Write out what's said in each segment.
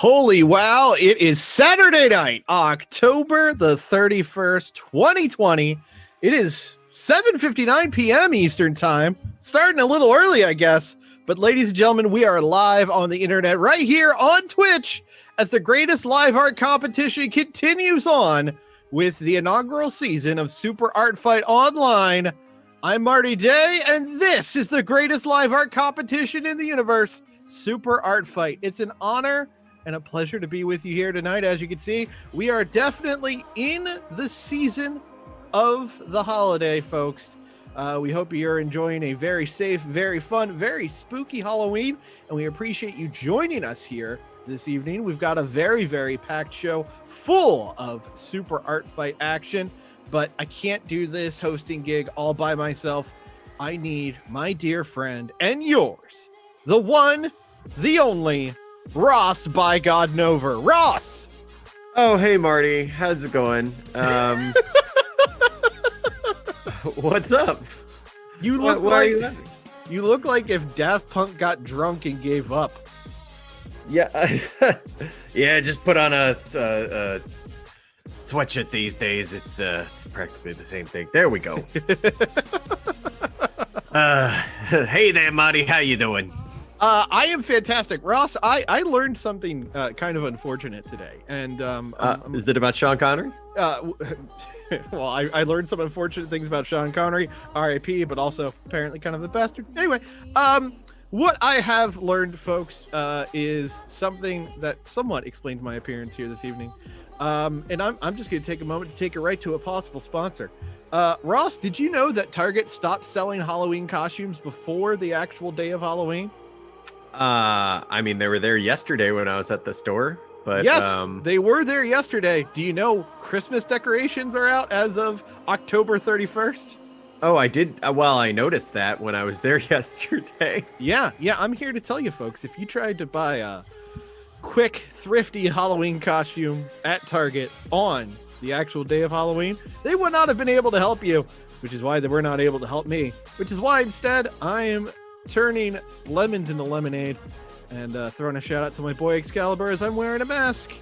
Holy wow, it is Saturday night, October the 31st, 2020. It is 7:59 p.m. Eastern Time. Starting a little early, I guess. But ladies and gentlemen, we are live on the internet right here on Twitch as the greatest live art competition continues on with the inaugural season of Super Art Fight Online. I'm Marty Day, and this is the greatest live art competition in the universe, Super Art Fight. It's an honor and a pleasure to be with you here tonight. As you can see, we are definitely in the season of the holiday, folks. We hope you're enjoying a very safe, very fun, very spooky Halloween, and we appreciate you joining us here this evening. We've got a very, very packed show full of Super Art Fight action, but I can't do this hosting gig all by myself. I need my dear friend and yours, the one, the only, Ross by God Nover. Ross! Oh, hey, Marty. How's it going? What's up? You look you look like if Daft Punk got drunk and gave up. Yeah, yeah. Just put on a sweatshirt these days. It's practically the same thing. There we go. Hey there, Marty. How you doing? I am fantastic, Ross. I learned something kind of unfortunate today, and is it about Sean Connery? Well, I learned some unfortunate things about Sean Connery, R.I.P., but also apparently kind of a bastard. Anyway, what I have learned, folks, is something that somewhat explains my appearance here this evening, and I'm just going to take a moment to take it right to a possible sponsor. Ross, did you know that Target stopped selling Halloween costumes before the actual day of Halloween? I mean, they were there yesterday when I was at the store, but yes, they were there yesterday. Do you know Christmas decorations are out as of October 31st? Oh, I did. Well, I noticed that when I was there yesterday. Yeah. I'm here to tell you, folks, if you tried to buy a quick, thrifty Halloween costume at Target on the actual day of Halloween, they would not have been able to help you, which is why they were not able to help me, which is why instead I am turning lemons into lemonade and throwing a shout out to my boy Excalibur as I'm wearing a mask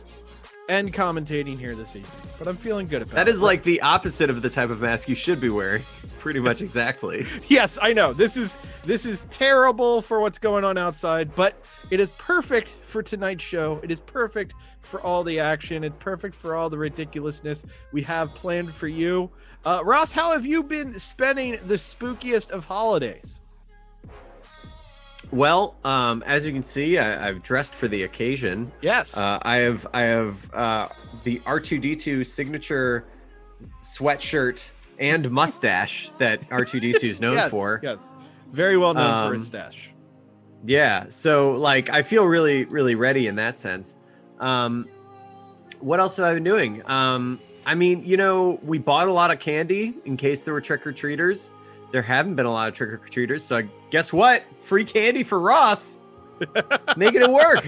and commentating here this evening. But I'm feeling good about it. That is like the opposite of the type of mask you should be wearing. Pretty much exactly. Yes, I know. This is terrible for what's going on outside, but it is perfect for tonight's show. It is perfect for all the action. It's perfect for all the ridiculousness we have planned for you. Ross, how have you been spending the spookiest of holidays? Well, as you can see, I've dressed for the occasion. Yes. I have the R2-D2 signature sweatshirt and mustache that R2-D2 is known for. Yes. Very well known for his stash. Yeah. So like, I feel really, really ready in that sense. What else have I been doing? I mean, we bought a lot of candy in case there were trick-or-treaters. There haven't been a lot of trick-or-treaters, so guess what? Free candy for Ross. Making it work,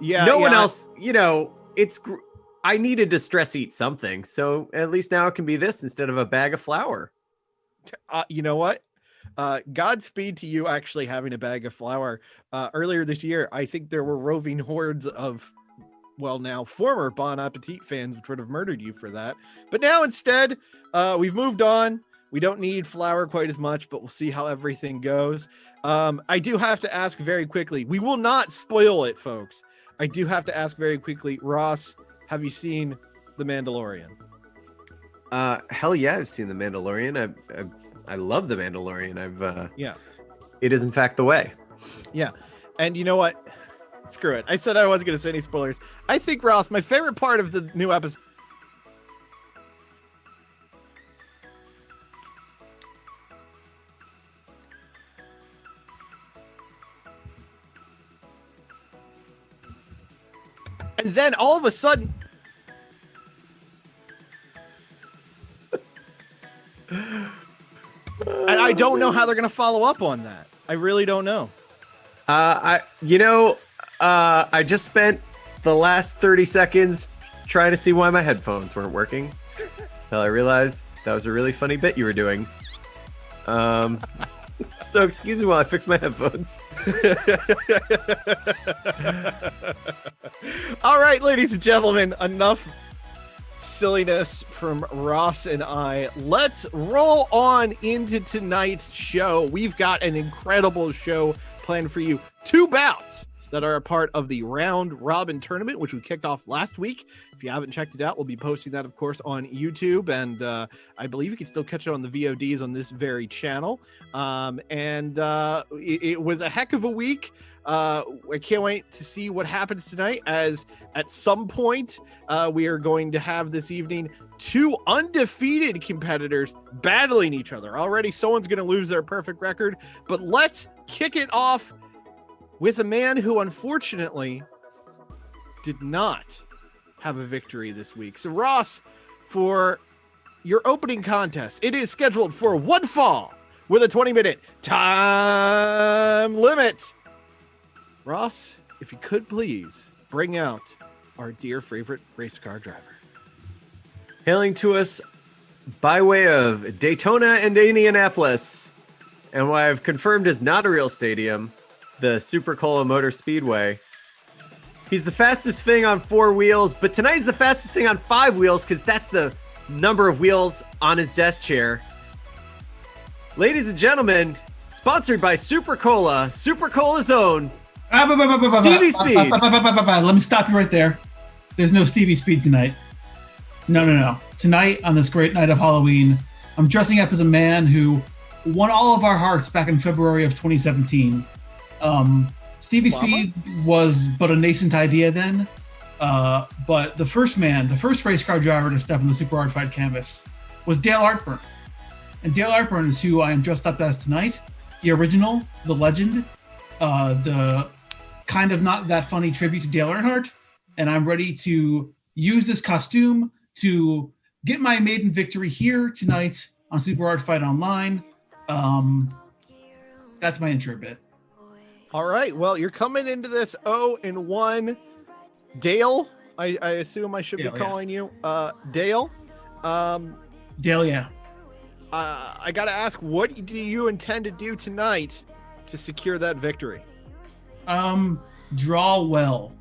Yeah. No one else, I needed to stress eat something, so at least now it can be this instead of a bag of flour. You know what? Godspeed to you actually having a bag of flour. Earlier this year, I think there were roving hordes of, now former Bon Appetit fans, which would have murdered you for that. But now instead, we've moved on. We don't need flour quite as much, but we'll see how everything goes. I do have to ask very quickly. We will not spoil it, folks. I do have to ask very quickly. Ross, have you seen The Mandalorian? Hell yeah, I've seen The Mandalorian. I love The Mandalorian. Yeah. It is in fact the way. Yeah. And you know what? Screw it. I said I wasn't going to say any spoilers. I think, Ross, my favorite part of the new episode. And then all of a sudden, and I don't know how they're going to follow up on that. I really don't know. I just spent the last 30 seconds trying to see why my headphones weren't working until I realized that was a really funny bit you were doing. So excuse me while I fix my headphones. All right, ladies and gentlemen, enough silliness from Ross and I. Let's roll on into tonight's show. We've got an incredible show planned for you. 2 bouts that are a part of the round robin tournament, which we kicked off last week. If you haven't checked it out, we'll be posting that, of course, on YouTube. And I believe you can still catch it on the VODs on this very channel. It was a heck of a week. I can't wait to see what happens tonight, as at some point we are going to have this evening 2 undefeated competitors battling each other. Already someone's going to lose their perfect record, but let's kick it off with a man who unfortunately did not have a victory this week. So Ross, for your opening contest, it is scheduled for 1 fall with a 20-minute time limit. Ross, if you could please bring out our dear favorite race car driver. Hailing to us by way of Daytona and Indianapolis, and what I've confirmed is not a real stadium, the Super Cola Motor Speedway. He's the fastest thing on 4 wheels, but tonight he's the fastest thing on 5 wheels because that's the number of wheels on his desk chair. Ladies and gentlemen, sponsored by Super Cola's own Stevie Speed. Let me stop you right there. There's no Stevie Speed tonight. No. Tonight, on this great night of Halloween, I'm dressing up as a man who won all of our hearts back in February of 2017. Stevie Speed was but a nascent idea then, but the first race car driver to step on the Super Hard Fight canvas was Dale Artburn. And Dale Artburn is who I am dressed up as tonight, the original, the legend, the kind of not that funny tribute to Dale Earnhardt, and I'm ready to use this costume to get my maiden victory here tonight on Super Hard Fight Online. That's my intro bit. All right. Well, you're coming into this 0-1. Dale, I assume I should be calling you Dale. Dale, yeah. I got to ask, what do you intend to do tonight to secure that victory? Draw well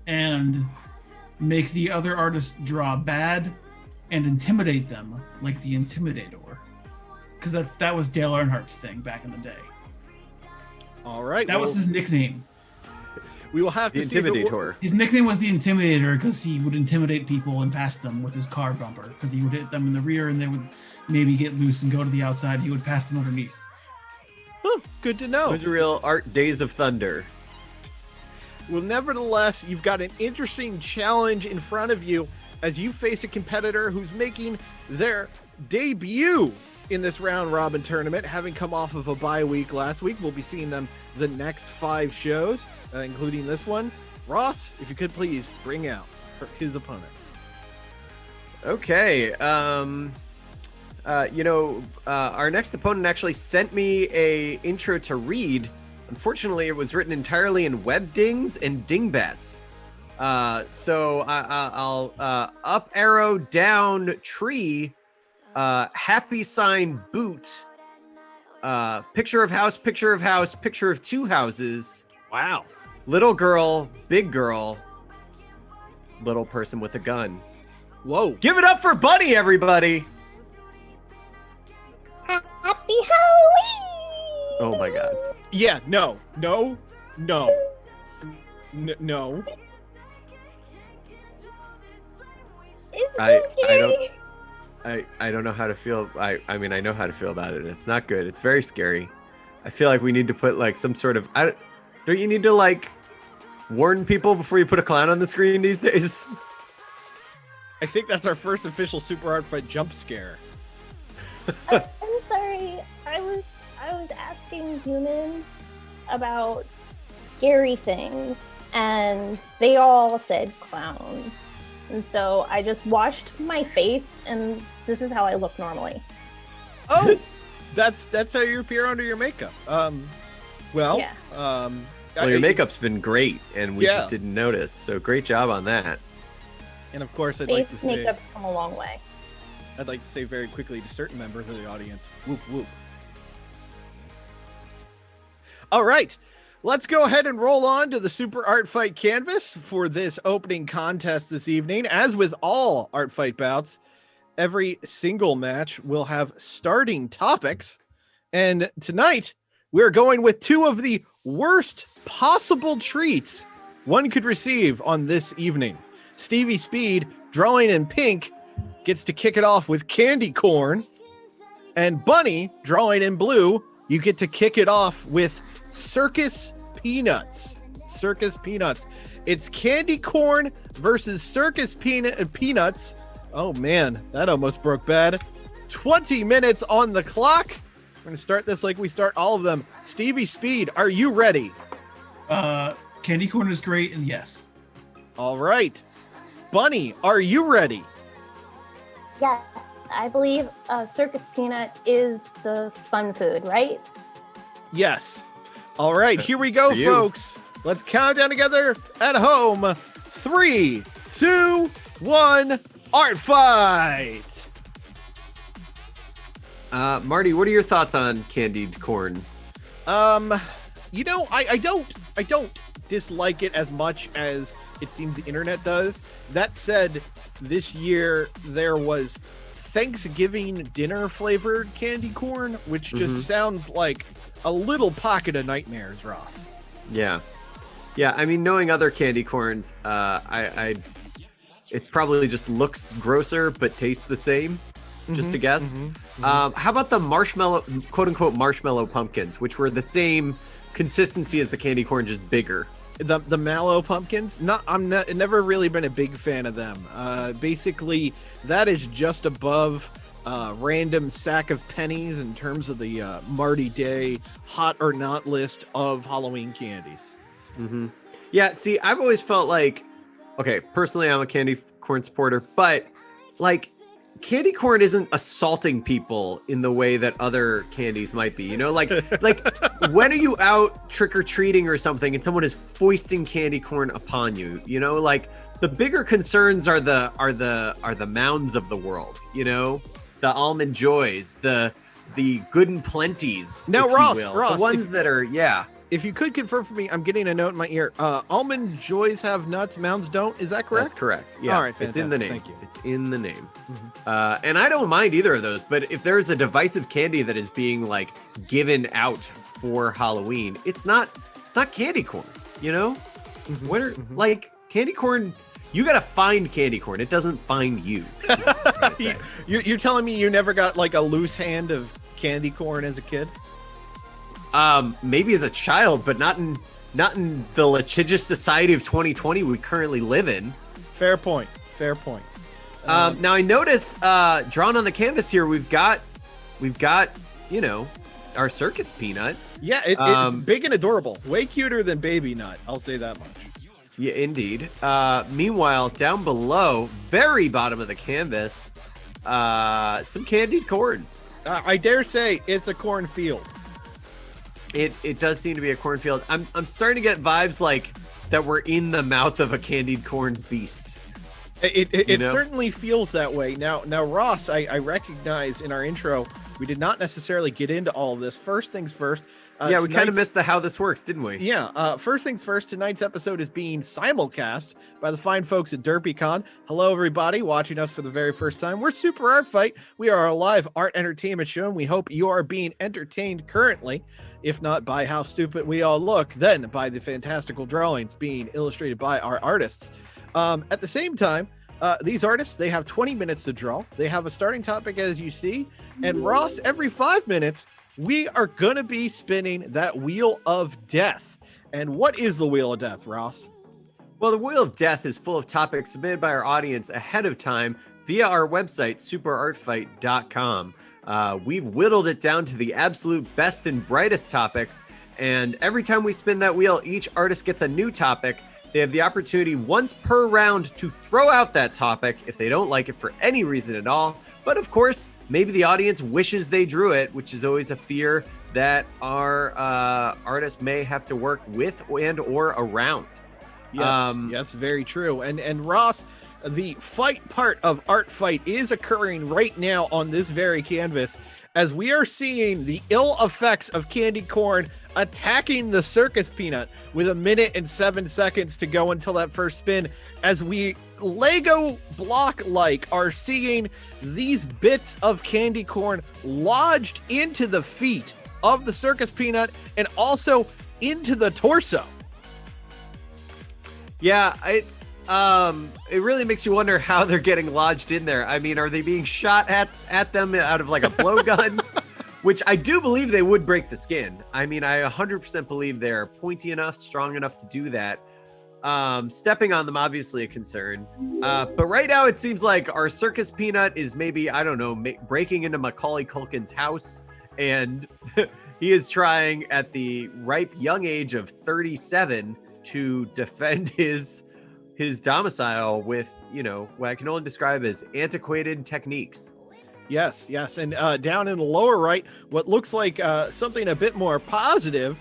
and make the other artists draw bad and intimidate them like the Intimidator. Because that was Dale Earnhardt's thing back in the day. All right. That was his nickname. We will have to the Intimidator. His nickname was the Intimidator because he would intimidate people and pass them with his car bumper. Because he would hit them in the rear and they would maybe get loose and go to the outside. He would pass them underneath. Oh, good to know. Those are real art Days of Thunder. Well, nevertheless, you've got an interesting challenge in front of you as you face a competitor who's making their debut in this round robin tournament, having come off of a bye week last week. We'll be seeing them the next 5 shows, including this one. Ross, if you could please bring out his opponent. Okay. Our next opponent actually sent me a intro to read. Unfortunately, it was written entirely in web dings and dingbats. So I'll up arrow down tree, happy sign boot, picture of house, picture of 2 houses. Wow. Little girl, big girl, little person with a gun. Whoa. Give it up for Bunny, everybody. Happy Halloween! Oh my God. Yeah, no. I don't know how to feel. I mean, I know how to feel about it. It's not good. It's very scary. I feel like we need to put like some sort of, don't you need to like warn people before you put a clown on the screen these days? I think that's our first official Super Hard Fight jump scare. I'm sorry. I was asking humans about scary things, and they all said clowns. And so I just washed my face, and this is how I look normally. Oh, that's how you appear under your makeup. Well, your makeup's been great, and we just didn't notice. So great job on that. And of course, Face makeup's come a long way. I'd like to say very quickly to certain members of the audience, whoop whoop. All right. Let's go ahead and roll on to the Super Art Fight canvas for this opening contest this evening. As with all Art Fight bouts, every single match will have starting topics. And tonight, we're going with two of the worst possible treats one could receive on this evening. Stevie Speed, drawing in pink, gets to kick it off with candy corn. And Bunny, drawing in blue, you get to kick it off with circus peanuts. Circus peanuts. It's candy corn versus circus peanuts. Oh man, that almost broke bad. 20 minutes on the clock. We're going to start this like we start all of them. Stevie Speed, are you ready? Candy corn is great, and yes. All right. Bunny, are you ready? Yes, I believe circus peanut is the fun food, right? Yes. All right, here we go, folks. Let's count down together at home. 3, 2, 1, Art Fight. Marty, what are your thoughts on candied corn? You know, I don't dislike it as much as it seems the internet does. That said, this year there was Thanksgiving dinner flavored candy corn, which just sounds like a little pocket of nightmares, Ross. Yeah. I mean, knowing other candy corns, it probably just looks grosser but tastes the same. Just a guess. How about the marshmallow, quote unquote, marshmallow pumpkins, which were the same consistency as the candy corn, just bigger? The mallow pumpkins, never really been a big fan of them. Basically, that is just above random sack of pennies in terms of the Marty Day hot or not list of Halloween candies. Yeah, see, I've always felt like, okay, personally, I'm a candy corn supporter, but like candy corn isn't assaulting people in the way that other candies might be, you know, like when are you out trick-or-treating or something and someone is foisting candy corn upon you, you know, like the bigger concerns are the mounds of the world, you know, the almond joys, the good and plenties. Now, Ross, the ones that are, if you could confirm for me, I'm getting a note in my ear. Almond joys have nuts, mounds don't. Is that correct? That's correct. Yeah. All right, it's in the name. Thank you. It's in the name. And I don't mind either of those, but if there's a divisive candy that is being like given out for Halloween, it's not candy corn, you know? Like candy corn, you got to find candy corn. It doesn't find you. You're telling me you never got like a loose hand of candy corn as a kid? Maybe as a child, but not in the litigious society of 2020 we currently live in. Fair point. Now I notice, drawn on the canvas here, we've got, you know, our circus peanut. Yeah, it's big and adorable. Way cuter than Baby Nut. I'll say that much. Yeah, indeed. Meanwhile, down below, very bottom of the canvas, some candied corn. I dare say it's a cornfield. It does seem to be a cornfield. I'm starting to get vibes like that we're in the mouth of a candied corn beast. It certainly feels that way. Now Ross, I recognize in our intro we did not necessarily get into all of this. First things first. Yeah, we kind of missed how this works, didn't we? Yeah. First things first, tonight's episode is being simulcast by the fine folks at DerpyCon. Hello, everybody watching us for the very first time. We're Super Art Fight. We are a live art entertainment show, and we hope you are being entertained currently. If not by how stupid we all look, then by the fantastical drawings being illustrated by our artists. At the same time, these artists, they have 20 minutes to draw. They have a starting topic, as you see. And Ross, every 5 minutes, we are going to be spinning that Wheel of Death. And what is the Wheel of Death, Ross? Well, the Wheel of Death is full of topics submitted by our audience ahead of time via our website, superartfight.com. We've whittled it down to the absolute best and brightest topics. And every time we spin that wheel, each artist gets a new topic. They have the opportunity once per round to throw out that topic if they don't like it for any reason at all. But of course, maybe the audience wishes they drew it, which is always a fear that our artists may have to work with and or around. Yes, very true. And Ross, the fight part of Art Fight is occurring right now on this very canvas as we are seeing the ill effects of candy corn attacking the circus peanut with 1 minute and 7 seconds to go until that first spin, as we Lego block-like are seeing these bits of candy corn lodged into the feet of the circus peanut and also into the torso. Yeah, it's it really makes you wonder how they're getting lodged in there. I mean, are they being shot at them out of like a blowgun? Which I do believe they would break the skin. I mean, I 100% believe they're pointy enough, strong enough to do that. Stepping on them, obviously a concern. But right now it seems like our circus peanut is maybe, I don't know, breaking into Macaulay Culkin's house. And he is trying at the ripe young age of 37 to defend his domicile with, what I can only describe as antiquated techniques. Yes. And down in the lower right, what looks like something a bit more positive,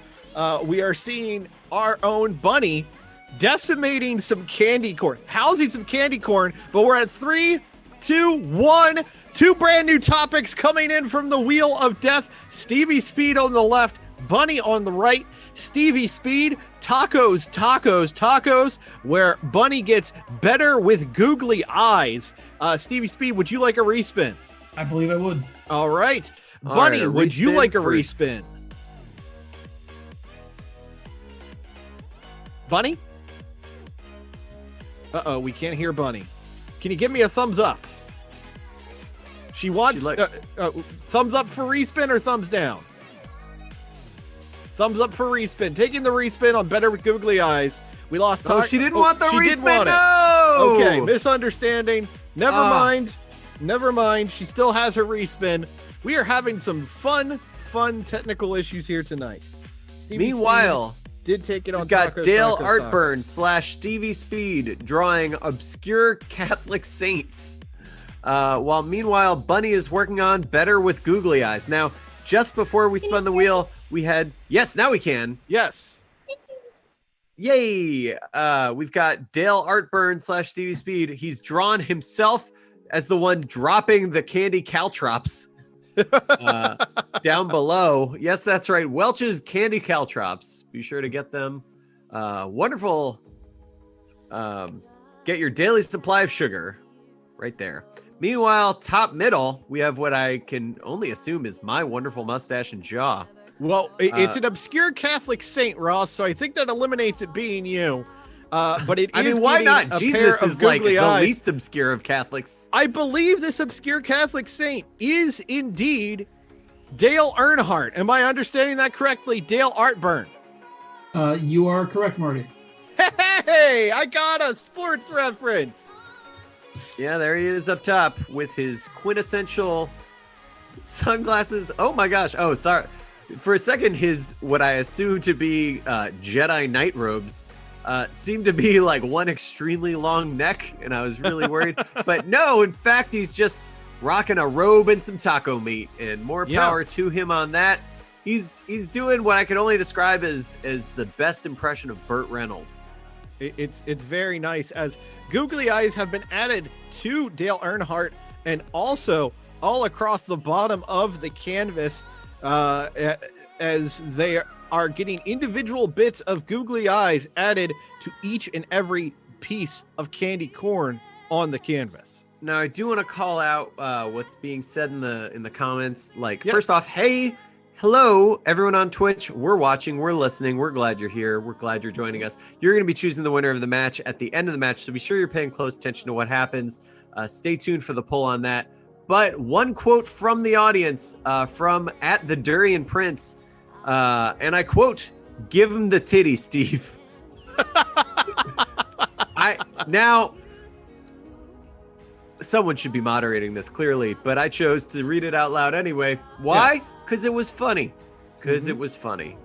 we are seeing our own bunny decimating some candy corn, housing some candy corn, but we're at 3, 2, 1. 2 brand new topics coming in from the Wheel of Death. Stevie Speed on the left, Bunny on the right. Stevie Speed, tacos, where Bunny gets better with googly eyes. Stevie Speed, would you like a respin? I believe I would. All right. Bunny, would you like a respin? Bunny? Uh-oh, we can't hear Bunny. Can you give me a thumbs up? She wants thumbs up for respin or thumbs down? Thumbs up for respin. Taking the respin on better with googly eyes. We lost time. Oh, she didn't want the respin. Didn't want No. Okay, misunderstanding. Never mind. She still has her respin. We are having some fun technical issues here tonight. Meanwhile, did take it on. We've got Dale Artburn / Stevie Speed drawing obscure Catholic saints. While meanwhile, Bunny is working on better with googly eyes. Now, just before we spun the wheel, we had... Yes, now we can. Yes. Yay. We've got Dale Artburn / Stevie Speed. He's drawn himself as the one dropping the candy caltrops down below. Yes, that's right. Welch's Candy Caltrops. Be sure to get them. Wonderful. Get your daily supply of sugar right there. Meanwhile, top middle, we have what I can only assume is my wonderful mustache and jaw. Well, it's an obscure Catholic saint, Ross, so I think that eliminates it being you. But it is. I mean, why not? Jesus is like the least obscure of Catholics. I believe this obscure Catholic saint is indeed Dale Earnhardt. Am I understanding that correctly? Dale Artburn. You are correct, Marty. Hey, I got a sports reference. Yeah, there he is up top with his quintessential sunglasses. Oh my gosh. Oh, for a second, his what I assume to be Jedi night robes seemed to be like one extremely long neck, and I was really worried. But no, in fact, he's just rocking a robe and some taco meat, and more power to him on that. He's doing what I can only describe as the best impression of Burt Reynolds. It's very nice, as googly eyes have been added to Dale Earnhardt, and also all across the bottom of the canvas, as they are getting individual bits of googly eyes added to each and every piece of candy corn on the canvas. Now, I do want to call out what's being said in the comments. Like, First off, hey, hello, everyone on Twitch. We're watching, we're listening, we're glad you're here, we're glad you're joining us. You're going to be choosing the winner of the match at the end of the match, so be sure you're paying close attention to what happens. Stay tuned for the poll on that. But one quote from the audience, from @TheDurianPrince, and I quote, "Give him the titty, Steve." Now, someone should be moderating this clearly, but I chose to read it out loud anyway. Why? Because it was funny. It was funny.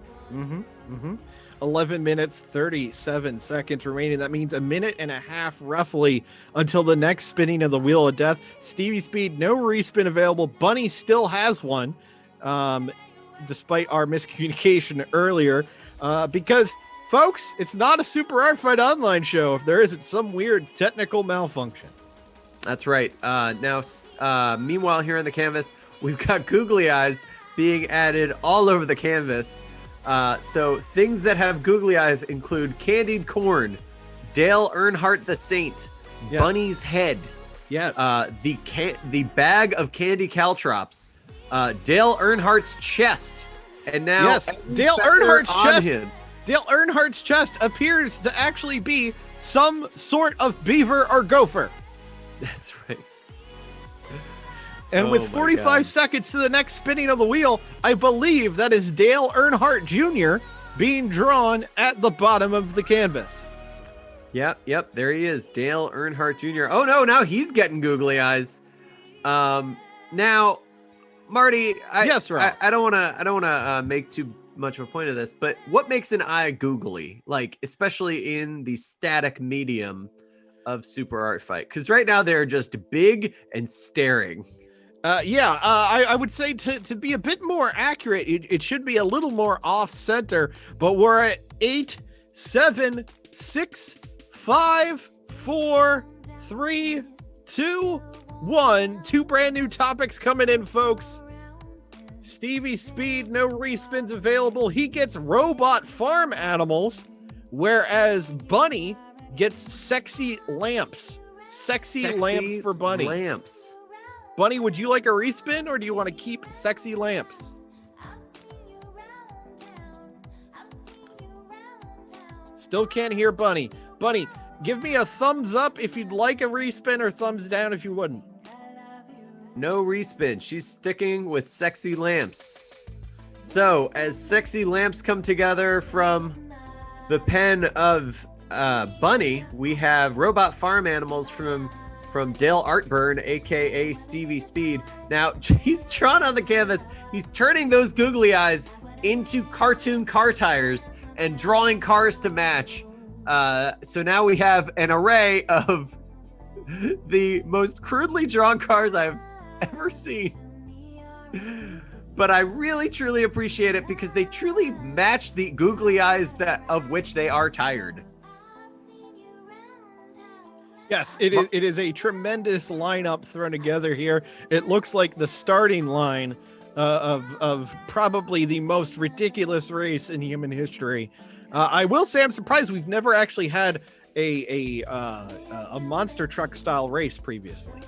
11 minutes, 37 seconds remaining. That means 1.5 minutes roughly until the next spinning of the Wheel of Death. Stevie Speed, no respin available. Bunny still has one, despite our miscommunication earlier, because, folks, it's not a Super Art Fight Online show if there isn't some weird technical malfunction. That's right. Now, meanwhile, here on the canvas, we've got googly eyes being added all over the canvas. So things that have googly eyes include candied corn, Dale Earnhardt the Saint, Yes. Bunny's head, Yes. the bag of candy caltrops, Dale Earnhardt's chest, and now Yes, every Dale feather Earnhardt's on chest. him. Dale Earnhardt's chest appears to actually be some sort of beaver or gopher. That's right. And Oh with my 45 God. seconds to the next spinning of the wheel, I believe that is Dale Earnhardt Jr. being drawn at the bottom of the canvas. Yep, there he is, Dale Earnhardt Jr. Oh no, now he's getting googly eyes. Now, Marty, Yes, Ross. I don't want to make too much of a point of this, but what makes an eye googly? Like, especially in the static medium of Super Art Fight, because right now they're just big and staring. I would say to be a bit more accurate, it should be a little more off center, but we're at 8, 7, 6, 5, 4, 3, 2, 1. 2 brand new topics coming in, folks. Stevie Speed, no respins available. He gets robot farm animals, whereas Bunny gets sexy lamps. Sexy lamps for Bunny. Lamps. Bunny, would you like a respin or do you want to keep sexy lamps? Still can't hear Bunny. Bunny, give me a thumbs up if you'd like a respin or thumbs down if you wouldn't. No respin. She's sticking with sexy lamps. So, as sexy lamps come together from the pen of Bunny, we have robot farm animals from Dale Artburn, aka Stevie Speed. Now, he's drawn on the canvas. He's turning those googly eyes into cartoon car tires and drawing cars to match. So now we have an array of the most crudely drawn cars I've ever seen. But I really truly appreciate it because they truly match the googly eyes of which they are tired. Yes, it is a tremendous lineup thrown together here. It looks like the starting line of probably the most ridiculous race in human history. I will say I'm surprised we've never actually had a monster truck style race previously.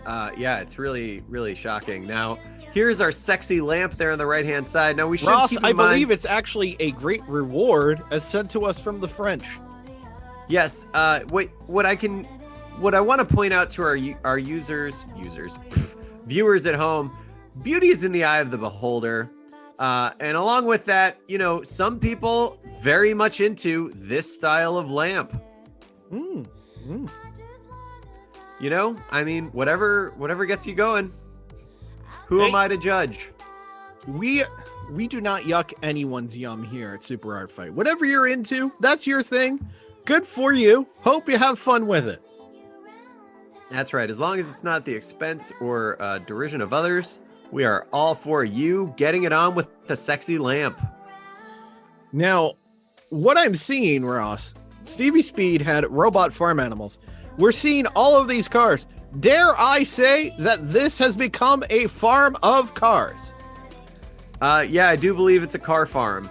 Yeah, it's really, really shocking. Now, here's our sexy lamp there on the right-hand side. Now, we should Ross, keep in I mind... believe it's actually a great reward as sent to us from the French. Yes. What I want to point out to our viewers at home, beauty is in the eye of the beholder. And along with that, some people very much into this style of lamp. I mean, whatever gets you going. Who am I to judge? We do not yuck anyone's yum here at Super Art Fight. Whatever you're into, that's your thing. Good for you. Hope you have fun with it. That's right. As long as it's not at the expense or derision of others, we are all for you getting it on with the sexy lamp. Now, what I'm seeing, Ross, Stevie Speed had robot farm animals. We're seeing all of these cars. Dare I say that this has become a farm of cars? Yeah, I do believe it's a car farm.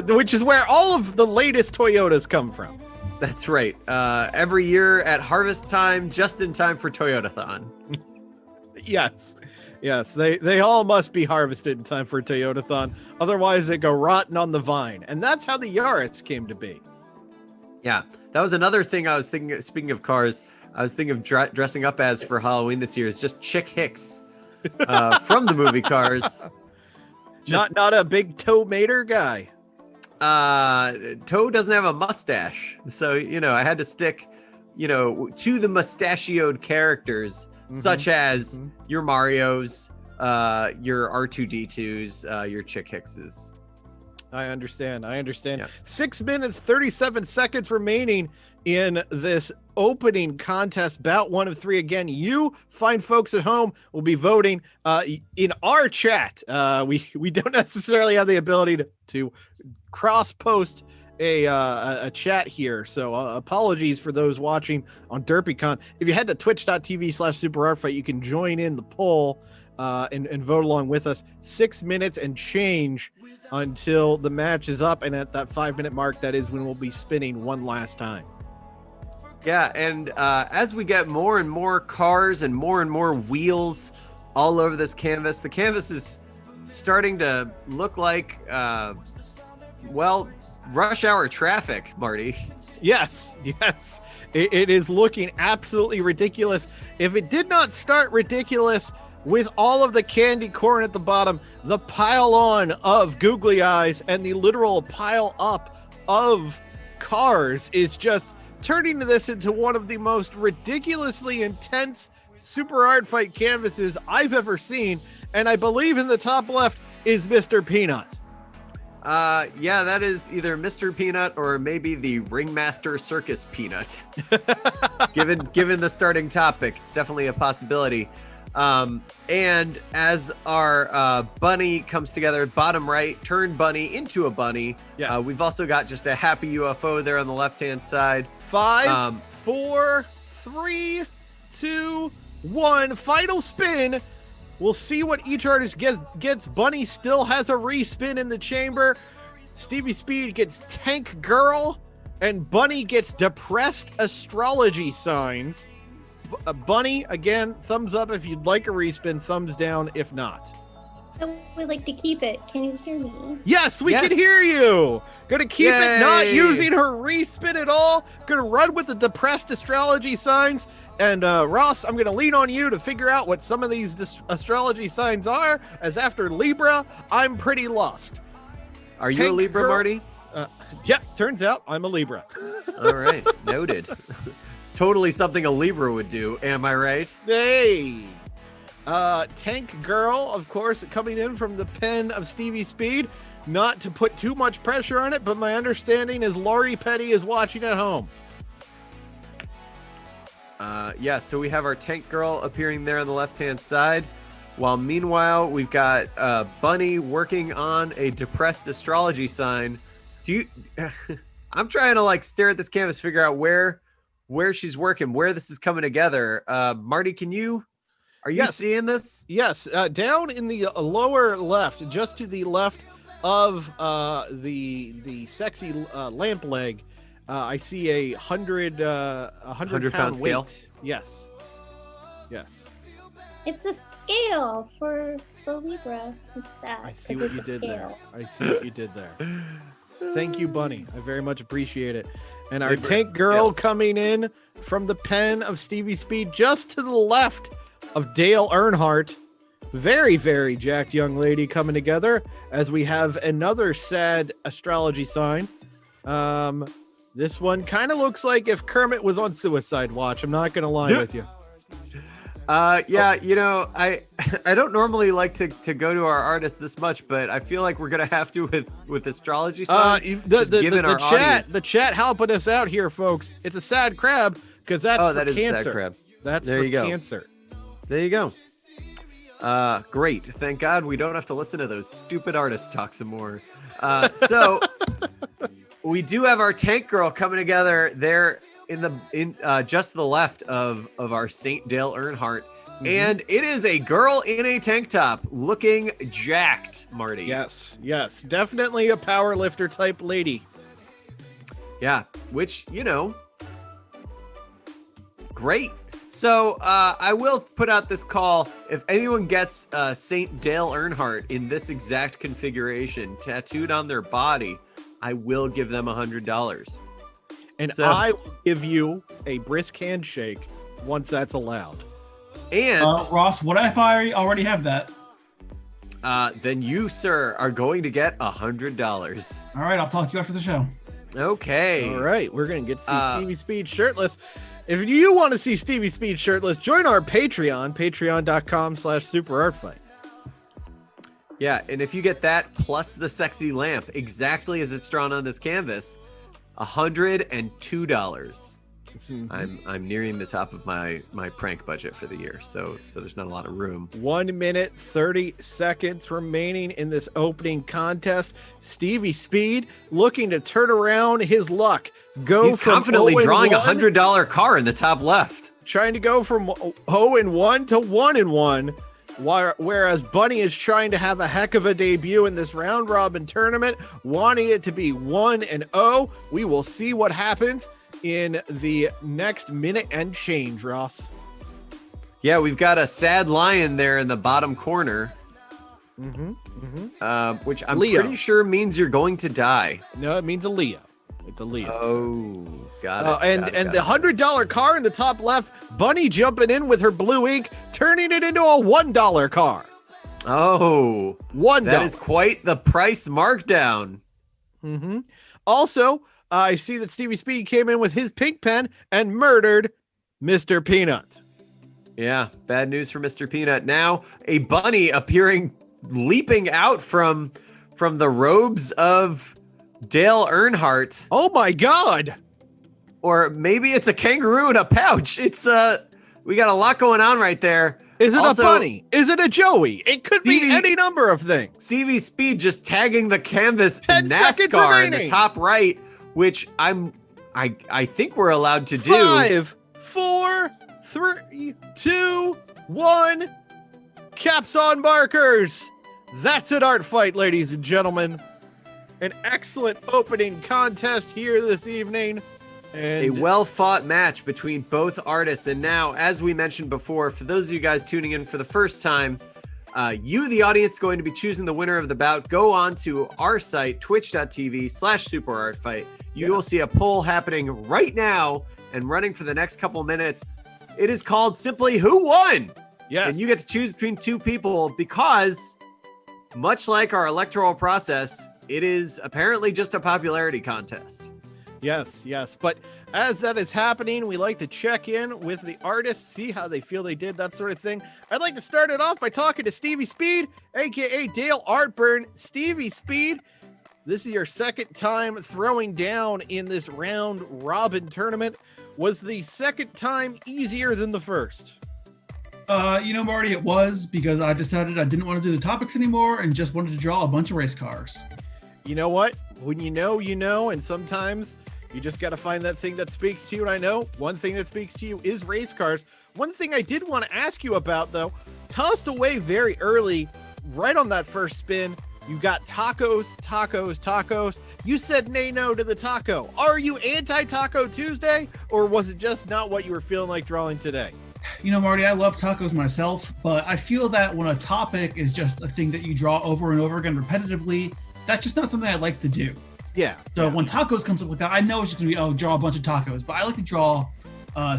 Which is where all of the latest Toyotas come from. That's right. Every year at harvest time, just in time for Toyotathon. Yes, they all must be harvested in time for Toyotathon. Otherwise, they go rotten on the vine. And that's how the Yaris came to be. Yeah, that was another thing I was thinking. Speaking of cars, I was thinking of dressing up as for Halloween this year is just Chick Hicks from the movie Cars. Not a big Toe Mater guy. Toe doesn't have a mustache, so I had to stick to the mustachioed characters such as your Marios, your R2D2s, your Chick Hickses. I understand. Yeah. 6 minutes 37 seconds remaining in this opening contest, bout 1 of 3. Again, you fine folks at home will be voting in our chat. We don't necessarily have the ability to cross post a chat here, so apologies for those watching on DerpyCon. If you head to twitch.tv/superartfight, you can join in the poll. and vote along with us. 6 minutes and change until the match is up, and at that 5-minute mark, that is when we'll be spinning one last time. Yeah, and as we get more and more cars and more wheels all over this canvas, the canvas is starting to look like, rush hour traffic, Marty. Yes. It is looking absolutely ridiculous. If it did not start ridiculous with all of the candy corn at the bottom, the pile on of googly eyes and the literal pile up of cars is just turning this into one of the most ridiculously intense super hard fight canvases I've ever seen. And I believe in the top left is Mr. Peanut. Yeah, that is either Mr. Peanut or maybe the Ringmaster Circus Peanut. Given the starting topic, it's definitely a possibility. And as our bunny comes together, bottom right, turn bunny into a bunny. Yes. We've also got just a happy UFO there on the left-hand side. 5, 4, 3, 2, 1. Final spin. We'll see what each artist gets. Bunny still has a respin in the chamber. Stevie Speed gets Tank Girl, and Bunny gets Depressed Astrology Signs. Bunny, again, thumbs up if you'd like a respin, thumbs down if not. I would like to keep it. Can you hear me? Yes, we can hear you. Gonna keep it, not using her respin at all. Gonna run with the Depressed Astrology Signs. And Ross, I'm gonna lean on you to figure out what some of these astrology signs are, as after Libra, I'm pretty lost. Are you a Libra, Marty? Yeah, turns out I'm a Libra. All right, noted. Totally something a Libra would do, am I right? Hey! Tank Girl, of course, coming in from the pen of Stevie Speed. Not to put too much pressure on it, but my understanding is Laurie Petty is watching at home. Yeah, so we have our Tank Girl appearing there on the left-hand side, while meanwhile we've got Bunny working on a Depressed Astrology sign. I'm trying to stare at this canvas, figure out where she's working, where this is coming together. Marty, are you seeing this? Yes, down in the lower left, just to the left of the sexy lamp leg, I see a 100 pound scale. weight. Yes. It's a scale for the Libra. It's sad. I see what you did there. Thank you, Bunny. I very much appreciate it. And our Tank Girl coming in from the pen of Stevie Speed, just to the left of Dale Earnhardt. Very, very jacked young lady coming together as we have another sad astrology sign. This one kind of looks like if Kermit was on suicide watch. I'm not going to lie with you. I don't normally like to go to our artists this much, but I feel like we're going to have to with astrology signs. The chat helping us out here, folks. It's a sad crab because that's for that cancer. Is a sad crab. That's there for you go. Cancer. There you go. Great. Thank God we don't have to listen to those stupid artists talk some more. So we do have our Tank Girl coming together there in just to the left of our Saint Dale Earnhardt. Mm-hmm. And it is a girl in a tank top looking jacked, Marty. Yes. Definitely a power lifter type lady. Yeah, which, great. So I will put out this call. If anyone gets Saint Dale Earnhardt in this exact configuration tattooed on their body, I will give them $100. And I will give you a brisk handshake once that's allowed. And Ross, what if I already have that? Then you, sir, are going to get $100. All right, I'll talk to you after the show. Okay. All right, we're going to get to see Stevie Speed shirtless. If you want to see Stevie Speed shirtless, join our Patreon, patreon.com/superartfight. Yeah, and if you get that plus the sexy lamp, exactly as it's drawn on this canvas, $102. Mm-hmm. I'm nearing the top of my prank budget for the year, so there's not a lot of room. 1 minute 30 seconds remaining in this opening contest. Stevie Speed looking to turn around his luck. He's confidently drawing a $100 car in the top left. Trying to go from 0-1 to 1-1. Whereas Bunny is trying to have a heck of a debut in this round robin tournament, wanting it to be 1-0. We will see what happens in the next minute and change, Ross. Yeah, we've got a sad lion there in the bottom corner. Which I'm Leo. pretty sure means you're going to die. No, it means a Leo. It's a Leo. Oh, got it. And the $100 car in the top left, Bunny jumping in with her blue ink, turning it into a $1 car. Oh, $1. That is quite the price markdown. Also, I see that Stevie Speed came in with his pink pen and murdered Mr. Peanut. Yeah, bad news for Mr. Peanut. Now a bunny leaping out from the robes of Dale Earnhardt. Oh my God. Or maybe it's a kangaroo in a pouch. It's we got a lot going on right there. Is it Also, a bunny? Is it a Joey? It could be any number of things. Stevie Speed just tagging the canvas 10 seconds NASCAR in the remaining. top right, which I think we're allowed to do. 5, 4, 3, 2, 1. Caps on markers. That's an art fight, ladies and gentlemen. An excellent opening contest here this evening. And A well-fought match between both artists. And now, as we mentioned before, for those of you guys tuning in for the first time, you, the audience, going to be choosing the winner of the bout. Go on to our site, twitch.tv/superartfight. You will see a poll happening right now and running for the next couple minutes. It is called simply Who Won? yes. And you get to choose between two people because, much like our electoral process, it is apparently just a popularity contest. Yes. But as that is happening, we like to check in with the artists, see how they feel they did, that sort of thing. I'd like to start it off by talking to Stevie Speed, aka Dale Artburn. Stevie Speed, this is your second time throwing down in this round robin tournament. Was the second time easier than the first? Marty, it was because I decided I didn't want to do the topics anymore and just wanted to draw a bunch of race cars. You know what? When you know, and sometimes you just got to find that thing that speaks to you. And I know one thing that speaks to you is race cars. One thing I did want to ask you about, though, tossed away very early, right on that first spin, you got tacos. You said no to the taco. Are you anti-Taco Tuesday, or was it just not what you were feeling like drawing today? Marty, I love tacos myself, but I feel that when a topic is just a thing that you draw over and over again repetitively, that's just not something I like to do. Yeah. So when tacos comes up with that, I know it's just going to be, draw a bunch of tacos. But I like to draw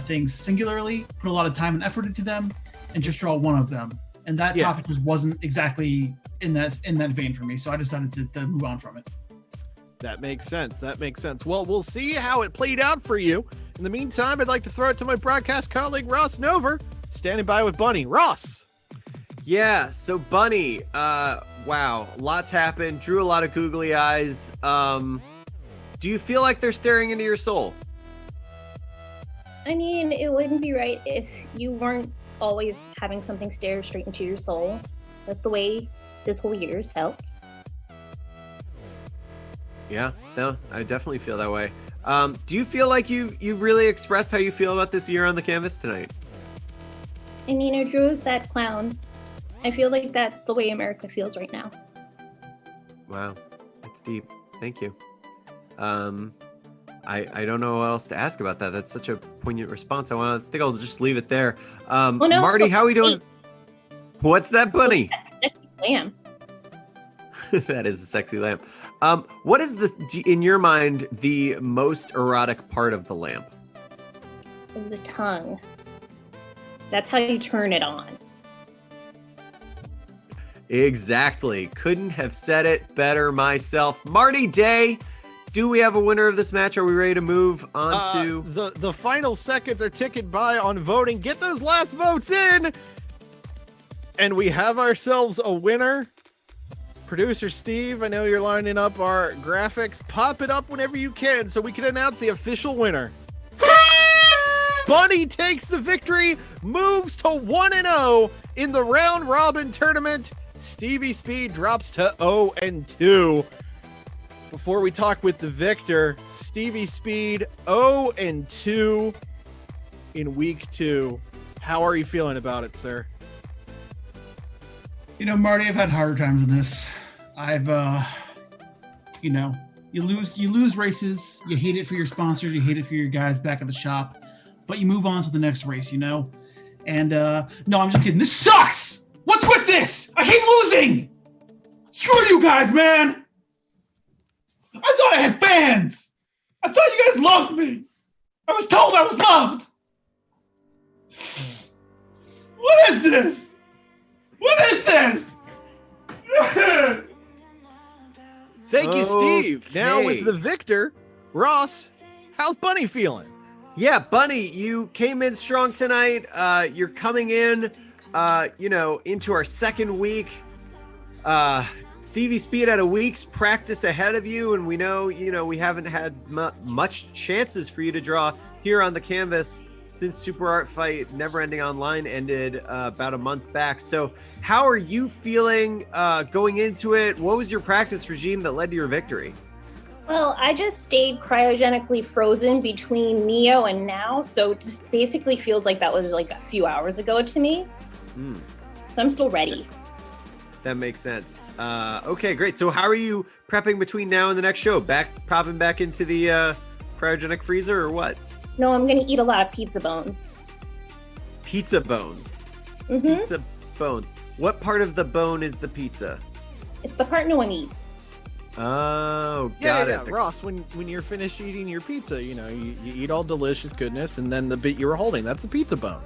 things singularly, put a lot of time and effort into them, and just draw one of them. And that topic just wasn't exactly in that vein for me. So I decided to move on from it. That makes sense. Well, we'll see how it played out for you. In the meantime, I'd like to throw it to my broadcast colleague, Ross Nover, standing by with Bunny. Ross. Yeah, so Bunny, wow, lots happened, drew a lot of googly eyes. Do you feel like they're staring into your soul? I mean, it wouldn't be right if you weren't always having something stare straight into your soul. That's the way this whole year's felt. Yeah, no, I definitely feel that way. Do you feel like you really expressed how you feel about this year on the canvas tonight? I mean, I drew a sad clown. I feel like that's the way America feels right now. Wow, that's deep. Thank you. I don't know what else to ask about that. That's such a poignant response. I think I'll just leave it there. Marty, how are we doing? What's that, Bunny? Lamb. That is a sexy lamp. What is in your mind, the most erotic part of the lamp? It was a tongue. That's how you turn it on. Exactly. Couldn't have said it better myself. Marty Day, do we have a winner of this match? Are we ready to move on to... The final seconds are ticking by on voting. Get those last votes in! And we have ourselves a winner. Producer Steve, I know you're lining up our graphics. Pop it up whenever you can so we can announce the official winner. Bunny takes the victory, moves to 1-0 in the round robin tournament. Stevie Speed drops to 0-2. Before we talk with the victor, Stevie Speed 0-2 in week 2. How are you feeling about it, sir? Marty, I've had harder times than this. I've, you lose races. You hate it for your sponsors. You hate it for your guys back at the shop, but you move on to the next race, And no, I'm just kidding. This sucks. What's with this? I hate losing. Screw you guys, man. I thought I had fans. I thought you guys loved me. I was told I was loved. What is this? What is this? Thank you, Steve. Now with the victor, Ross, how's Bunny feeling? Yeah, Bunny, you came in strong tonight. You're coming in, into our second week. Stevie Speed had a week's practice ahead of you, and we know, we haven't had much chances for you to draw here on the canvas since Super Art Fight Never Ending Online ended about a month back. So how are you feeling going into it? What was your practice regime that led to your victory? Well, I just stayed cryogenically frozen between Neo and now, so it just basically feels like that was like a few hours ago to me. So I'm still ready. That makes sense. Okay, great. So how are you prepping between now and the next show? Popping back into the cryogenic freezer or what? No, I'm going to eat a lot of pizza bones. Pizza bones? Mm-hmm. Pizza bones. What part of the bone is the pizza? It's the part no one eats. Oh, got it. Ross, when you're finished eating your pizza, you eat all delicious goodness, and then the bit you were holding, that's the pizza bone.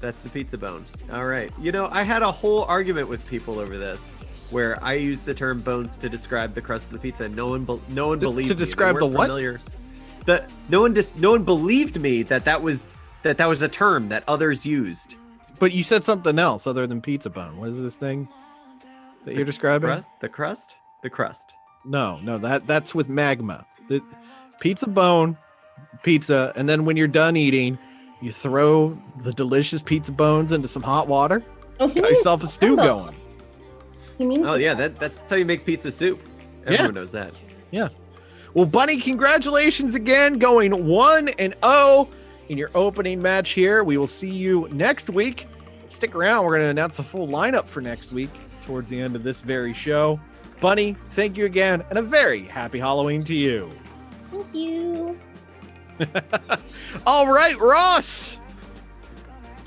That's the pizza bone. All right. I had a whole argument with people over this, where I used the term bones to describe the crust of the pizza. No one believed to me. describe the what? No one believed me that was a term that others used. But you said something else other than pizza bone. What is this thing that you're describing? The crust. No, that's with magma. The pizza bone, pizza, and then when you're done eating, you throw the delicious pizza bones into some hot water. Oh, got yourself a stew going. He means that's how you make pizza soup. Everyone knows that. Yeah. Well, Bunny, congratulations again, going 1-0 in your opening match here. We will see you next week. Stick around. We're going to announce the full lineup for next week towards the end of this very show. Bunny, thank you again, and a very happy Halloween to you. Thank you. All right, Ross.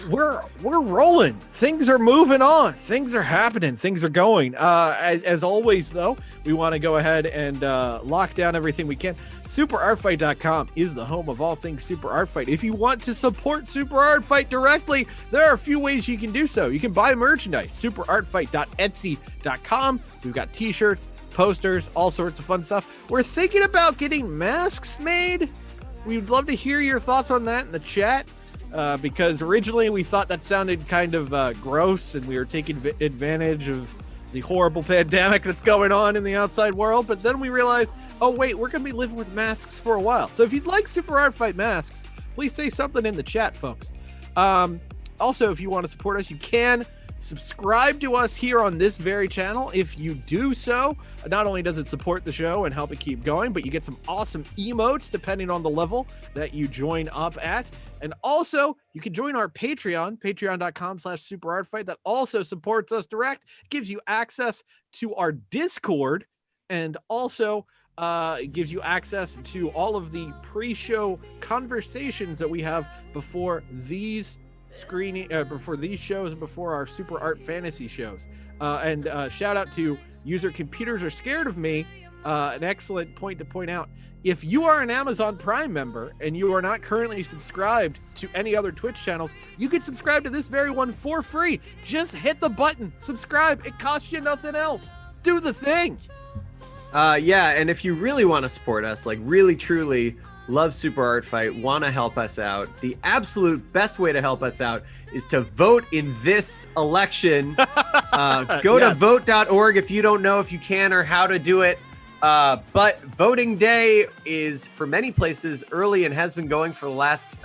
We're rolling. Things are moving on. Things are happening. Things are going. As always, though, we want to go ahead and lock down everything we can. SuperArtFight.com is the home of all things Super Art Fight. If you want to support Super Art Fight directly, there are a few ways you can do so. You can buy merchandise. SuperArtFight.etsy.com. We've got t-shirts, posters, all sorts of fun stuff. We're thinking about getting masks made. We'd love to hear your thoughts on that in the chat. Because originally we thought that sounded kind of gross, and we were taking advantage of the horrible pandemic that's going on in the outside world. But then we realized, oh wait, we're going to be living with masks for a while. So if you'd like Super Art Fight masks, please say something in the chat, folks. Also, if you want to support us, you can subscribe to us here on this very channel. If you do so, not only does it support the show and help it keep going, but you get some awesome emotes depending on the level that you join up at. And also, you can join our Patreon, patreon.com/superartfight. That also supports us direct, gives you access to our Discord, and also gives you access to all of the pre-show conversations that we have before these before these shows and before our Super Art Fantasy shows. And shout out to user Computers Are Scared of Me. An excellent point to point out. If you are an Amazon Prime member and you are not currently subscribed to any other Twitch channels, you can subscribe to this very one for free. Just hit the button, subscribe. It costs you nothing else. Do the thing. Yeah, and if you really want to support us, like really truly love Super Art Fight, want to help us out, the absolute best way to help us out is to vote in this election. Go to vote.org if you don't know if you can or how to do it. But voting day is, for many places, early and has been going for the last,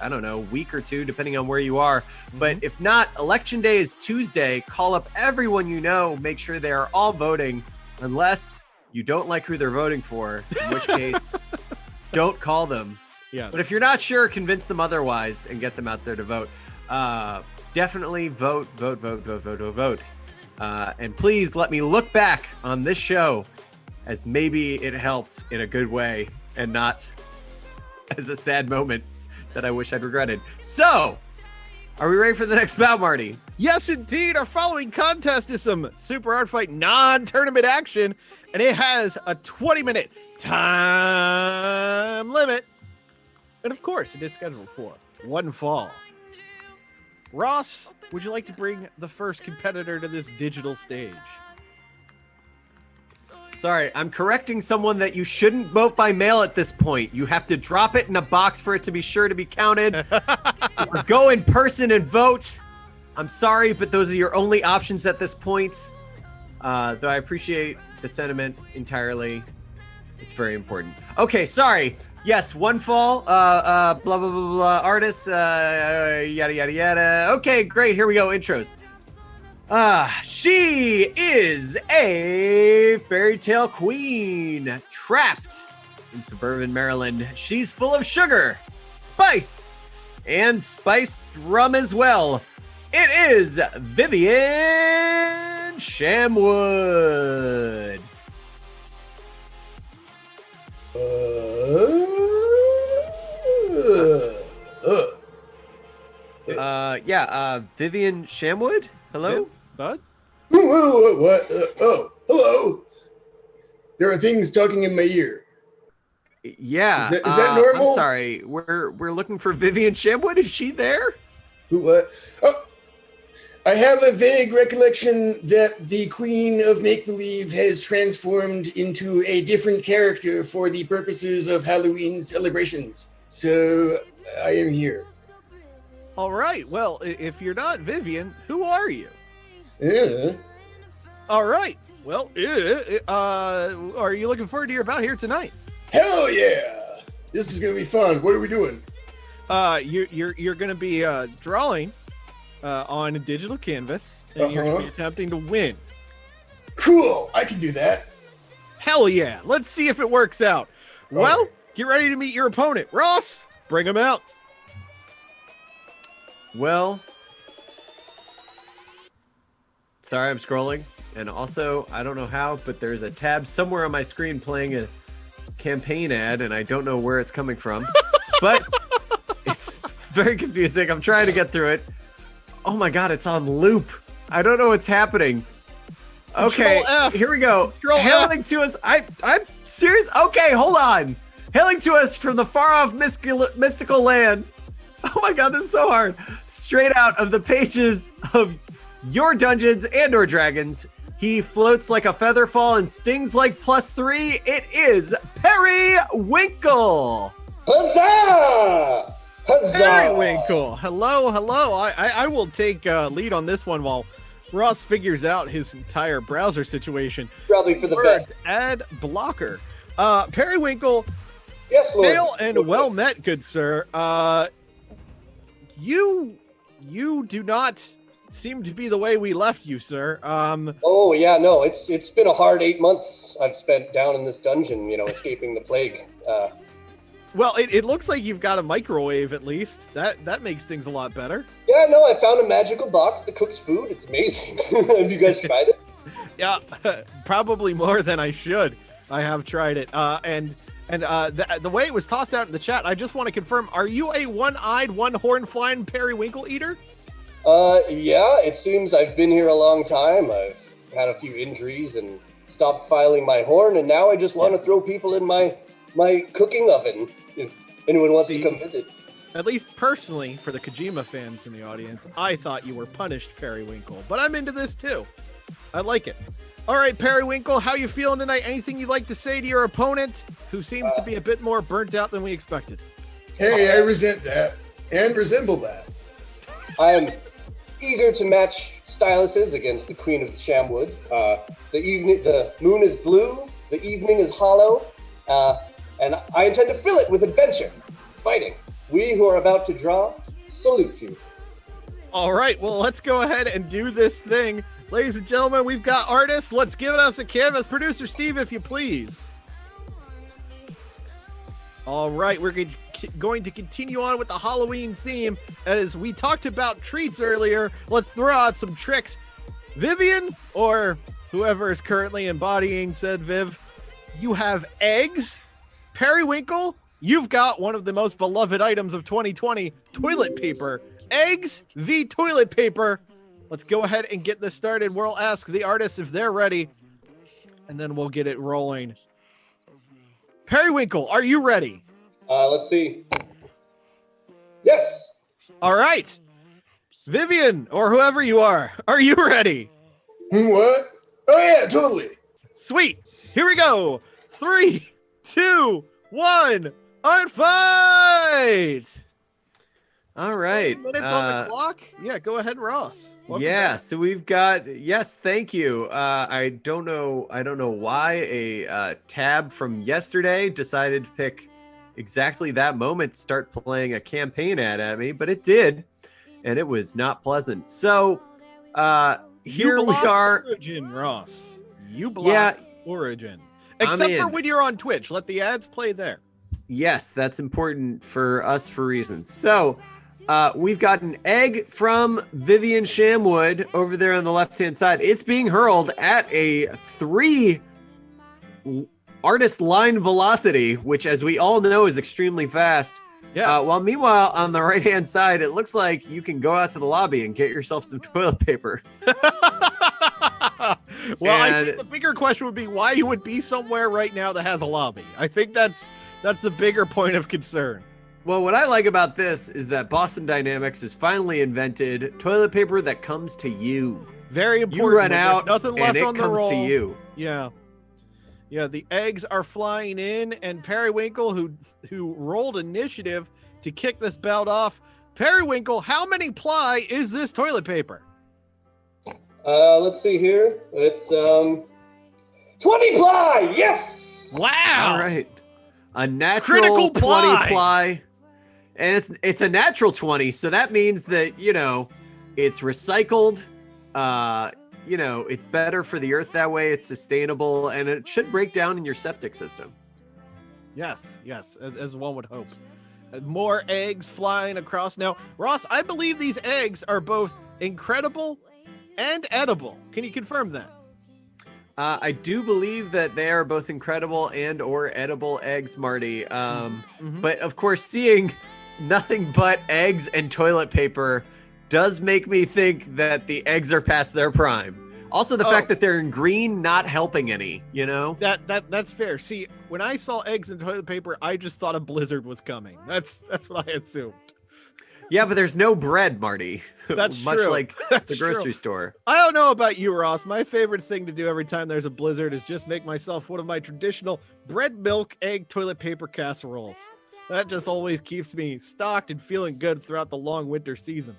week or two, depending on where you are. But if not, election day is Tuesday. Call up everyone you know. Make sure they are all voting, unless you don't like who they're voting for, in which case, don't call them. Yes. But if you're not sure, convince them otherwise and get them out there to vote. Definitely vote. And please let me look back on this show as maybe it helped in a good way and not as a sad moment that I wish I'd regretted. So, are we ready for the next bout, Marty? Yes, indeed. Our following contest is some Super Art Fight non-tournament action, and it has a 20-minute time limit. And of course, it is scheduled for one fall. Ross, would you like to bring the first competitor to this digital stage? Sorry, I'm correcting someone that you shouldn't vote by mail at this point. You have to drop it in a box for it to be sure to be counted. Or go in person and vote. I'm sorry, but those are your only options at this point. Though I appreciate the sentiment entirely. It's very important. Okay, sorry. Yes, one fall, blah, blah, blah, blah, artists, yada, yada, yada. Okay, great. Here we go. Intros. She is a fairy tale queen trapped in suburban Maryland. She's full of sugar, spice, and spiced rum as well. It is Vivienne Shamwood. Vivienne Shamwood? Hello? Bud? What? Hello. There are things talking in my ear. Yeah. Is that normal? I'm sorry. We're looking for Vivienne Shamwood. Is she there? Who? What? Oh, I have a vague recollection that the Queen of Make-Believe has transformed into a different character for the purposes of Halloween celebrations. So I am here. All right. Well, if you're not Vivian, who are you? All right. Well, are you looking forward to your bout here tonight? Hell yeah! This is gonna be fun. What are we doing? You're gonna be drawing on a digital canvas, and you're gonna be attempting to win. Cool. I can do that. Hell yeah! Let's see if it works out. Well, right. Get ready to meet your opponent, Ross. Bring him out. Well, sorry, I'm scrolling. And also, I don't know how, but there's a tab somewhere on my screen playing a campaign ad, and I don't know where it's coming from. But it's very confusing. I'm trying to get through it. Oh my god, it's on loop. I don't know what's happening. Okay, here we go. Hailing to us. I'm serious. Okay, hold on. Hailing to us from the far-off mystical land. Oh my god, this is so hard. Straight out of the pages of your Dungeons and or Dragons, he floats like a feather fall and stings like +3. It is Periwnkle. Huzzah! Huzzah! Periwinkle. Hello. I will take lead on this one while Ross figures out his entire browser situation. Probably for the Words, best. ad blocker. Periwinkle. Yes, Lord. Hail and well met, good sir. You do not seem to be the way we left you, sir. Oh yeah, no, it's been a hard 8 months I've spent down in this dungeon, escaping the plague. Well, it looks like you've got a microwave at least. That makes things a lot better. Yeah, no, I found a magical box that cooks food. It's amazing. Have you guys tried it? Yeah, probably more than I should. I have tried it. And the way it was tossed out in the chat, I just want to confirm, are you a one-eyed, one-horn flying periwinkle eater? Yeah, it seems I've been here a long time. I've had a few injuries and stopped filing my horn, and now I just want to throw people in my cooking oven if anyone wants to come visit. At least personally, for the Kojima fans in the audience, I thought you were punished, Periwinkle. But I'm into this too. I like it. All right, Periwinkle, how you feeling tonight? Anything you'd like to say to your opponent, who seems to be a bit more burnt out than we expected? Hey, I resent that and resemble that. I am eager to match styluses against the Queen of the Shamwood. The moon is blue, the evening is hollow, and I intend to fill it with adventure, fighting. We who are about to draw salute you. All right, well, let's go ahead and do this thing. Ladies and gentlemen, we've got artists. Let's give us a canvas. Producer Steve, if you please. All right, we're going to continue on with the Halloween theme. As we talked about treats earlier, let's throw out some tricks. Vivienne, or whoever is currently embodying said Viv, you have eggs. Periwinkle, you've got one of the most beloved items of 2020, toilet paper. Eggs v toilet paper. Let's go ahead and get this started. We'll ask the artists if they're ready, and then we'll get it rolling. Periwinkle, are you ready? Let's see. Yes. All right. Vivienne, or whoever you are you ready? What? Oh yeah, totally. Sweet. Here we go. 3, 2, 1. Art fight. All right. Minutes on the clock. Yeah, go ahead, Ross. Welcome Yeah, back. so we've got thank you. I don't know why a tab from yesterday decided to pick exactly that moment to start playing a campaign ad at me, but it did, and it was not pleasant. So here we block are. Origin, Ross. You block Origin. Except for when you're on Twitch. Let the ads play there. Yes, that's important for us for reasons. So we've got an egg from Vivienne Shamwood over there on the left-hand side. It's being hurled at a 3 artist line velocity, which, as we all know, is extremely fast. Yes. While meanwhile, on the right-hand side, it looks like you can go out to the lobby and get yourself some toilet paper. Well, I think the bigger question would be why you would be somewhere right now that has a lobby. I think that's the bigger point of concern. Well, what I like about this is that Boston Dynamics has finally invented toilet paper that comes to you. Very important. You run There's out, nothing left and it on the comes roll. to you. Yeah. Yeah, the eggs are flying in, and Periwinkle, who rolled initiative to kick this bout off. Periwinkle, how many ply is this toilet paper? Let's see here. It's 20 ply. Yes. Wow. All right. A natural Critical 20 ply. ply. And it's a natural 20, so that means that, it's recycled. It's better for the earth that way. It's sustainable, and it should break down in your septic system. Yes, as one would hope. More eggs flying across. Now, Ross, I believe these eggs are both incredible and edible. Can you confirm that? I do believe that they are both incredible and or edible eggs, Marty. But of course, seeing nothing but eggs and toilet paper does make me think that the eggs are past their prime. Also, the fact that they're in green, not helping any, That's fair. See, when I saw eggs and toilet paper, I just thought a blizzard was coming. That's what I assumed. Yeah, but there's no bread, Marty. That's much true. like That's the grocery true. store. I don't know about you, Ross. My favorite thing to do every time there's a blizzard is just make myself one of my traditional bread, milk, egg, toilet paper casseroles. That just always keeps me stocked and feeling good throughout the long winter season.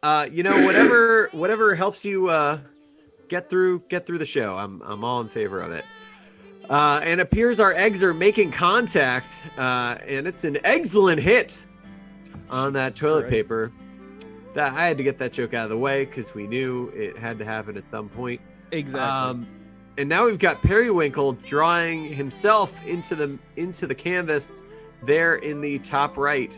Whatever helps you get through the show. I'm all in favor of it. And it appears our eggs are making contact, and it's an excellent hit on that toilet paper. That I had to get that joke out of the way because we knew it had to happen at some point. Exactly. And now we've got Periwinkle drawing himself into the canvas there in the top right.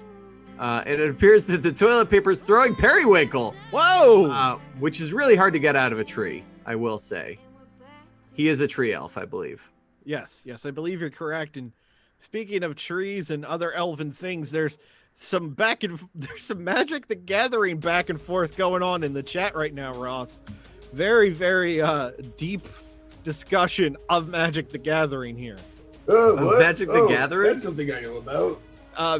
And it appears that the toilet paper is throwing Periwinkle. Whoa! Which is really hard to get out of a tree, I will say. He is a tree elf, I believe. Yes, I believe you're correct. And speaking of trees and other elven things, there's some Magic the Gathering back and forth going on in the chat right now, Ross. Very, very deep discussion of Magic the Gathering here. What? Magic the Gathering? That's something I know about.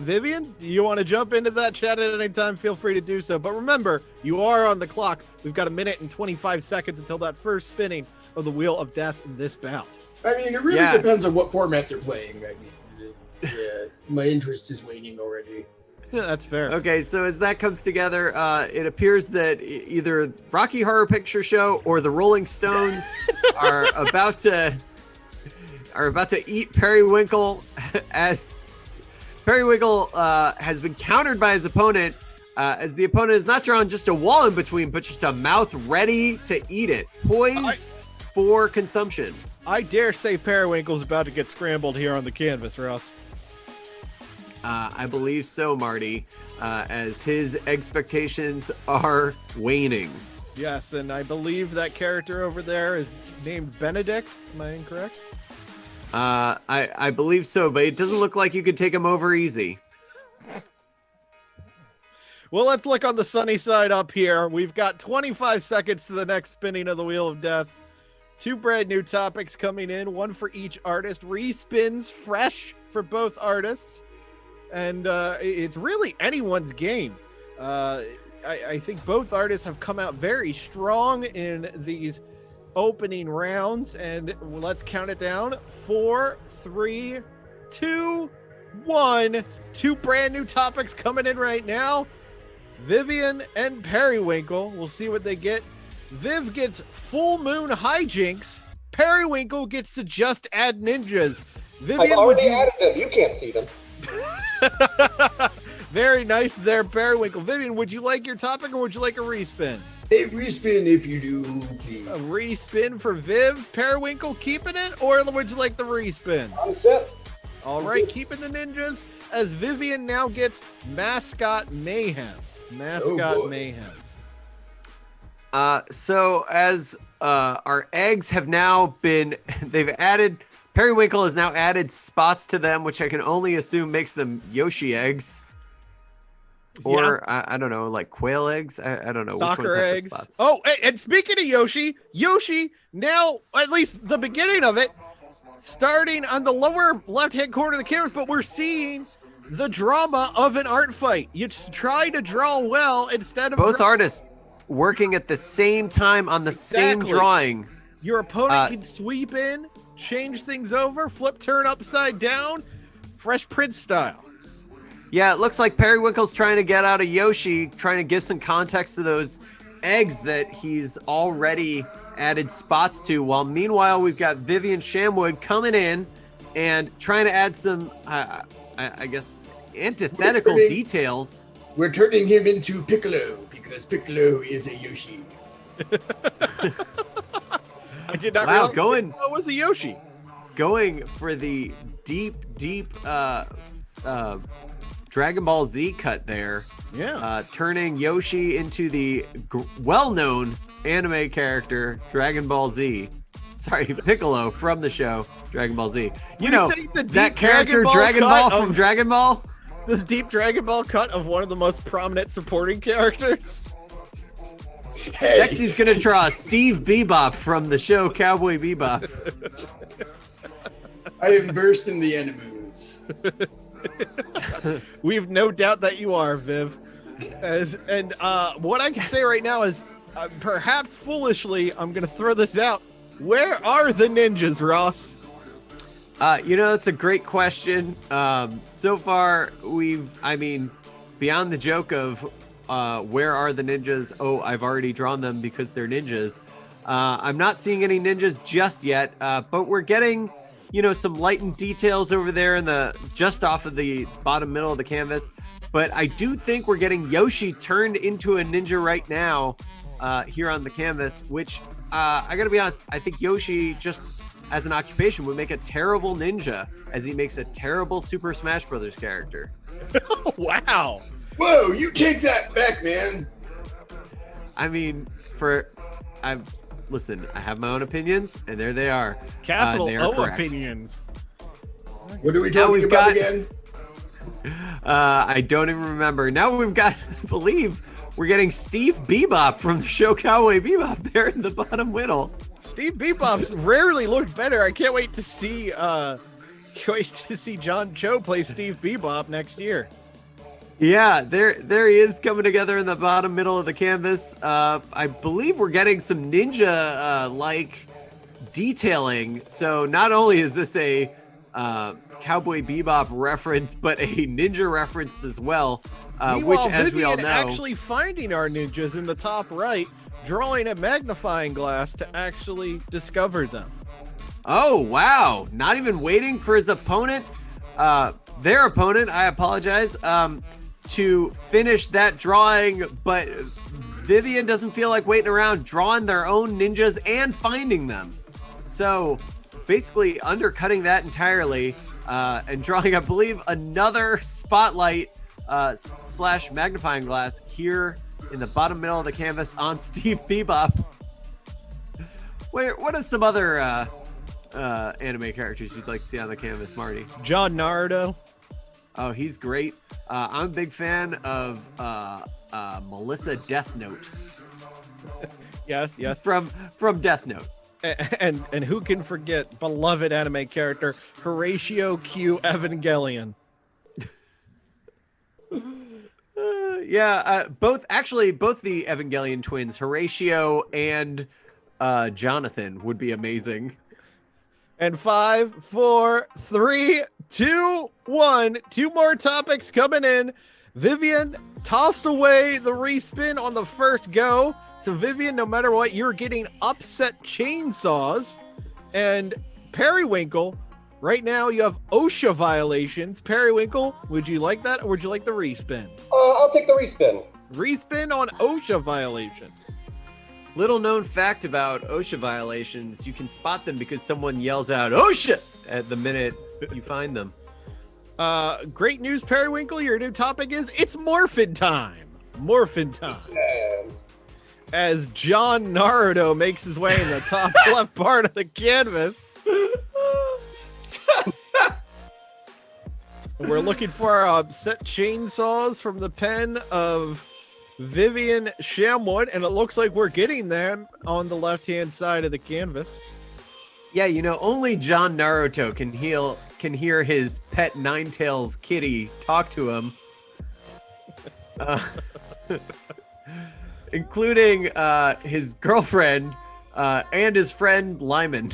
Vivienne, do you want to jump into that chat at any time? Feel free to do so. But remember, you are on the clock. We've got 1 minute and 25 seconds until that first spinning of the Wheel of Death in this bout. I mean, it really depends on what format they're playing. I mean, my interest is waning already. Yeah, that's fair. Okay, so as that comes together, it appears that either Rocky Horror Picture Show or the Rolling Stones are about to eat Periwinkle as Periwinkle has been countered by his opponent, as the opponent has not drawn just a wall in between, but just a mouth ready to eat it, poised for consumption. I dare say Periwinkle's about to get scrambled here on the canvas, Ross. I believe so, Marty, as his expectations are waning. Yes, and I believe that character over there is named Benedict. Am I incorrect? I believe so, but it doesn't look like you could take him over easy. Well, let's look on the sunny side up here. We've got 25 seconds to the next spinning of the Wheel of Death. 2 brand new topics coming in, 1 for each artist. Respins fresh for both artists. And it's really anyone's game. I think both artists have come out very strong in these opening rounds. And let's count it down. 4, 3, 2, 1. 2 brand new topics coming in right now. Vivienne and Periwinkle. We'll see what they get. Viv gets full moon hijinks. Periwinkle gets to just add ninjas. Vivienne, I've already added them. You can't see them. Very nice there, Periwinkle. Vivienne, would you like your topic or would you like a respin? A respin if you do, please. A respin for Viv. Periwinkle keeping it, or would you like the respin? I'm set. All right, keeping the ninjas as Vivienne now gets Mascot Mayhem. Mascot Mayhem. So as our eggs have now been, they've added, Periwinkle has now added spots to them, which I can only assume makes them Yoshi eggs. Or, yeah. I don't know, like quail eggs? I don't know. Soccer which ones have eggs. the spots. Oh, and speaking of Yoshi, now, at least the beginning of it, starting on the lower left-hand corner of the canvas, but we're seeing the drama of an art fight. You just try to draw well instead of... Both artists working at the same time on the same drawing. Your opponent can sweep in, change things over, flip, turn upside down, Fresh Prince style. Yeah, it looks like Periwinkle's trying to get out of Yoshi, trying to give some context to those eggs that he's already added spots to, while meanwhile we've got Vivienne Shamwood coming in and trying to add some, I guess, antithetical details. We're turning him into Piccolo because Piccolo is a Yoshi. I did not realize Piccolo was a Yoshi. Going for the deep Dragon Ball Z cut there. Yeah. Turning Yoshi into the well-known anime character Dragon Ball Z. Sorry, Piccolo from the show Dragon Ball Z. You know, that character Dragon Ball from Dragon Ball? This deep Dragon Ball cut of one of the most prominent supporting characters. Hey. Next he's going to draw Steve Bebop from the show Cowboy Bebop. I am versed in the animus. We've no doubt that you are, Viv. And what I can say right now is, perhaps foolishly, I'm going to throw this out. Where are the ninjas, Ross? That's a great question. So far, beyond the joke of where are the ninjas? Oh, I've already drawn them because they're ninjas. I'm not seeing any ninjas just yet, but we're getting, some lightened details over there in just off of the bottom middle of the canvas. But I do think we're getting Yoshi turned into a ninja right now here on the canvas, which I gotta be honest, I think Yoshi just as an occupation would make a terrible ninja, as he makes a terrible Super Smash Brothers character. Wow. Whoa, you take that back, man. I mean, listen, I have my own opinions, and there they are. Capital they are O correct. opinions. What are we talking about again? I don't even remember. Now we've got, I believe, we're getting Steve Bebop from the show Cowboy Bebop there in the bottom middle. Steve Bebop's rarely looked better. I can't wait to see John Cho play Steve Bebop next year. Yeah, there he is coming together in the bottom middle of the canvas. I believe we're getting some ninja like detailing. So not only is this a Cowboy Bebop reference, but a ninja reference as well. Which, as Vivienne we all know, actually finding our ninjas in the top right, drawing a magnifying glass to actually discover them. Oh wow! Not even waiting for his opponent, their opponent. I apologize. To finish that drawing, but Vivienne doesn't feel like waiting around, drawing their own ninjas and finding them. So basically undercutting that entirely and drawing, I believe, another spotlight / magnifying glass here in the bottom middle of the canvas on Steve Bebop. What are some other anime characters you'd like to see on the canvas, Marty? John Naruto. Oh, he's great. I'm a big fan of Melissa Death Note. Yes. From Death Note. And who can forget beloved anime character Horatio Q Evangelion? Both the Evangelion twins, Horatio and Jonathan, would be amazing. And 5, 4, 3, 2, 1. 2 more topics coming in. Vivienne tossed away the respin on the first go. So Vivienne, no matter what, you're getting upset chainsaws. And Periwinkle, right now you have OSHA violations. Periwinkle, would you like that or would you like the respin? I'll take the respin. Respin on OSHA violations. Little known fact about OSHA violations, you can spot them because someone yells out OSHA at the minute you find them. Great news, Periwinkle. Your new topic is it's Morphin time. Morphin time. Man. As John Naruto makes his way in the top left part of the canvas. We're looking for our upset chainsaws from the pen of Vivienne Shamwood, and it looks like we're getting them on the left-hand side of the canvas. Yeah, only John Naruto can hear his pet Ninetales kitty talk to him. Including his girlfriend and his friend Lyman.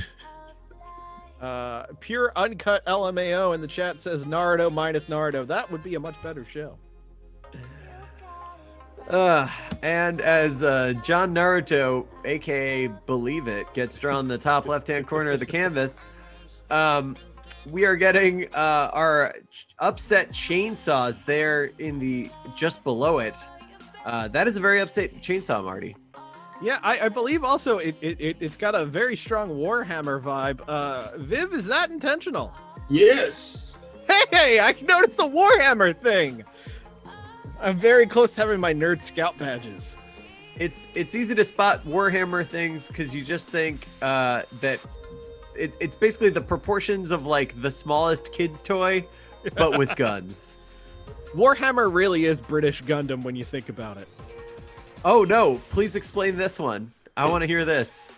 Pure uncut LMAO in the chat says Naruto minus Naruto. That would be a much better show. And as John Naruto, aka Believe It, gets drawn in the top left-hand corner of the canvas, we are getting our upset chainsaws there in the just below it. That is a very upset chainsaw, Marty. Yeah, I believe also it's got a very strong Warhammer vibe. Viv, is that intentional? Yes. Hey, I noticed the Warhammer thing. I'm very close to having my Nerd Scout badges. It's easy to spot Warhammer things because you just think that it's basically the proportions of like the smallest kid's toy, but with guns. Warhammer really is British Gundam when you think about it. Oh no, please explain this one. I want to hear this.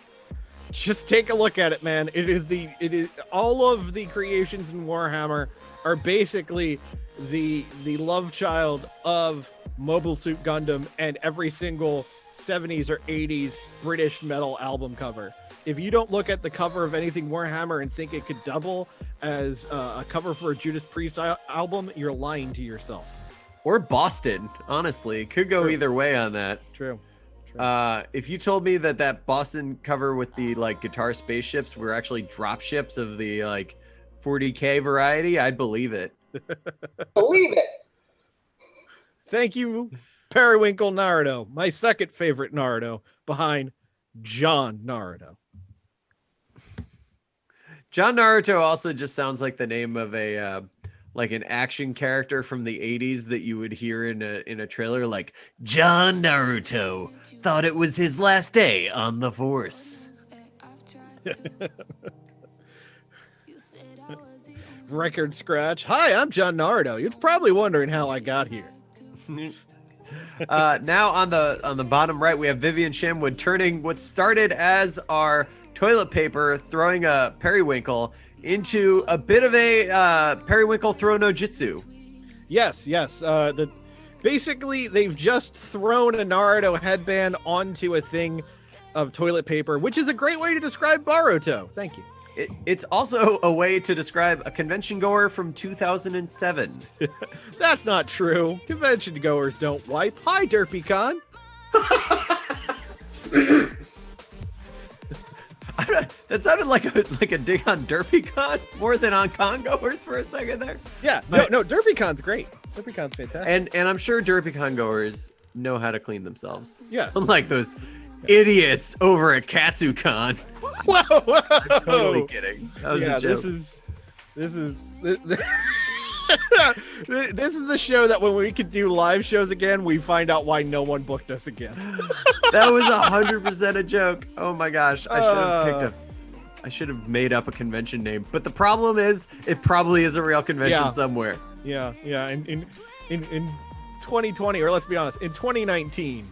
Just take a look at it, man. It is all of the creations in Warhammer are basically the love child of Mobile Suit Gundam and every single 70s or 80s British metal album cover. If you don't look at the cover of anything Warhammer and think it could double as a cover for a Judas Priest album, you're lying to yourself. Or Boston, honestly. Could go either way on that. True. If you told me that Boston cover with the like guitar spaceships were actually drop ships of the like 40K variety, I'd believe it. Believe it. Thank you, Periwinkle Naruto, my second favorite Naruto behind John Naruto. John Naruto also just sounds like the name of a like an action character from the 80s that you would hear in a trailer, like John Naruto thought it was his last day on the Force. Record scratch. Hi, I'm John Naruto. You're probably wondering how I got here. Now on the bottom right, we have Vivienne Shamwood turning what started as our toilet paper, throwing a periwinkle into a bit of a periwinkle throw no jutsu. Yes. Basically, they've just thrown a Naruto headband onto a thing of toilet paper, which is a great way to describe Boruto. Thank you. It's also a way to describe a convention goer from 2007. That's not true. Convention goers don't wipe. Hi, DerpyCon. That sounded like a dig on DerpyCon more than on con goers for a second there. Yeah, no, DerpyCon's great. DerpyCon's fantastic. And I'm sure DerpyCon goers know how to clean themselves. Yes. Unlike those idiots over at KatsuCon. Whoa. I'm totally kidding. That was a joke. This is This is the show that when we could do live shows again, we find out why no one booked us again. That was 100% a joke. Oh my gosh. I should have made up a convention name. But the problem is, it probably is a real convention somewhere. Yeah. In 2020, or let's be honest, in 2019,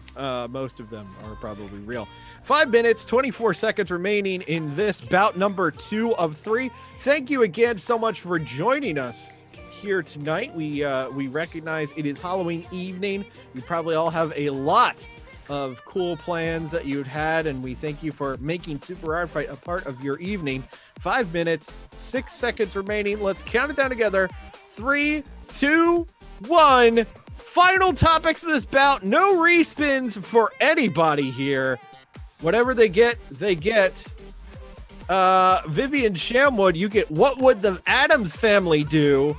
most of them are probably real. 5 minutes, 24 seconds remaining in this bout number 2 of 3. Thank you again so much for joining us here tonight. We recognize it is Halloween evening. You probably all have a lot of cool plans that you'd had, and we thank you for making Super Hard Fight a part of your evening. 5 minutes, 6 seconds remaining. Let's count it down together. 3, 2, 1. Final topics of this bout. No respins for anybody here. Whatever they get, they get. Vivienne Shamwood, you get What Would the Addams Family Do?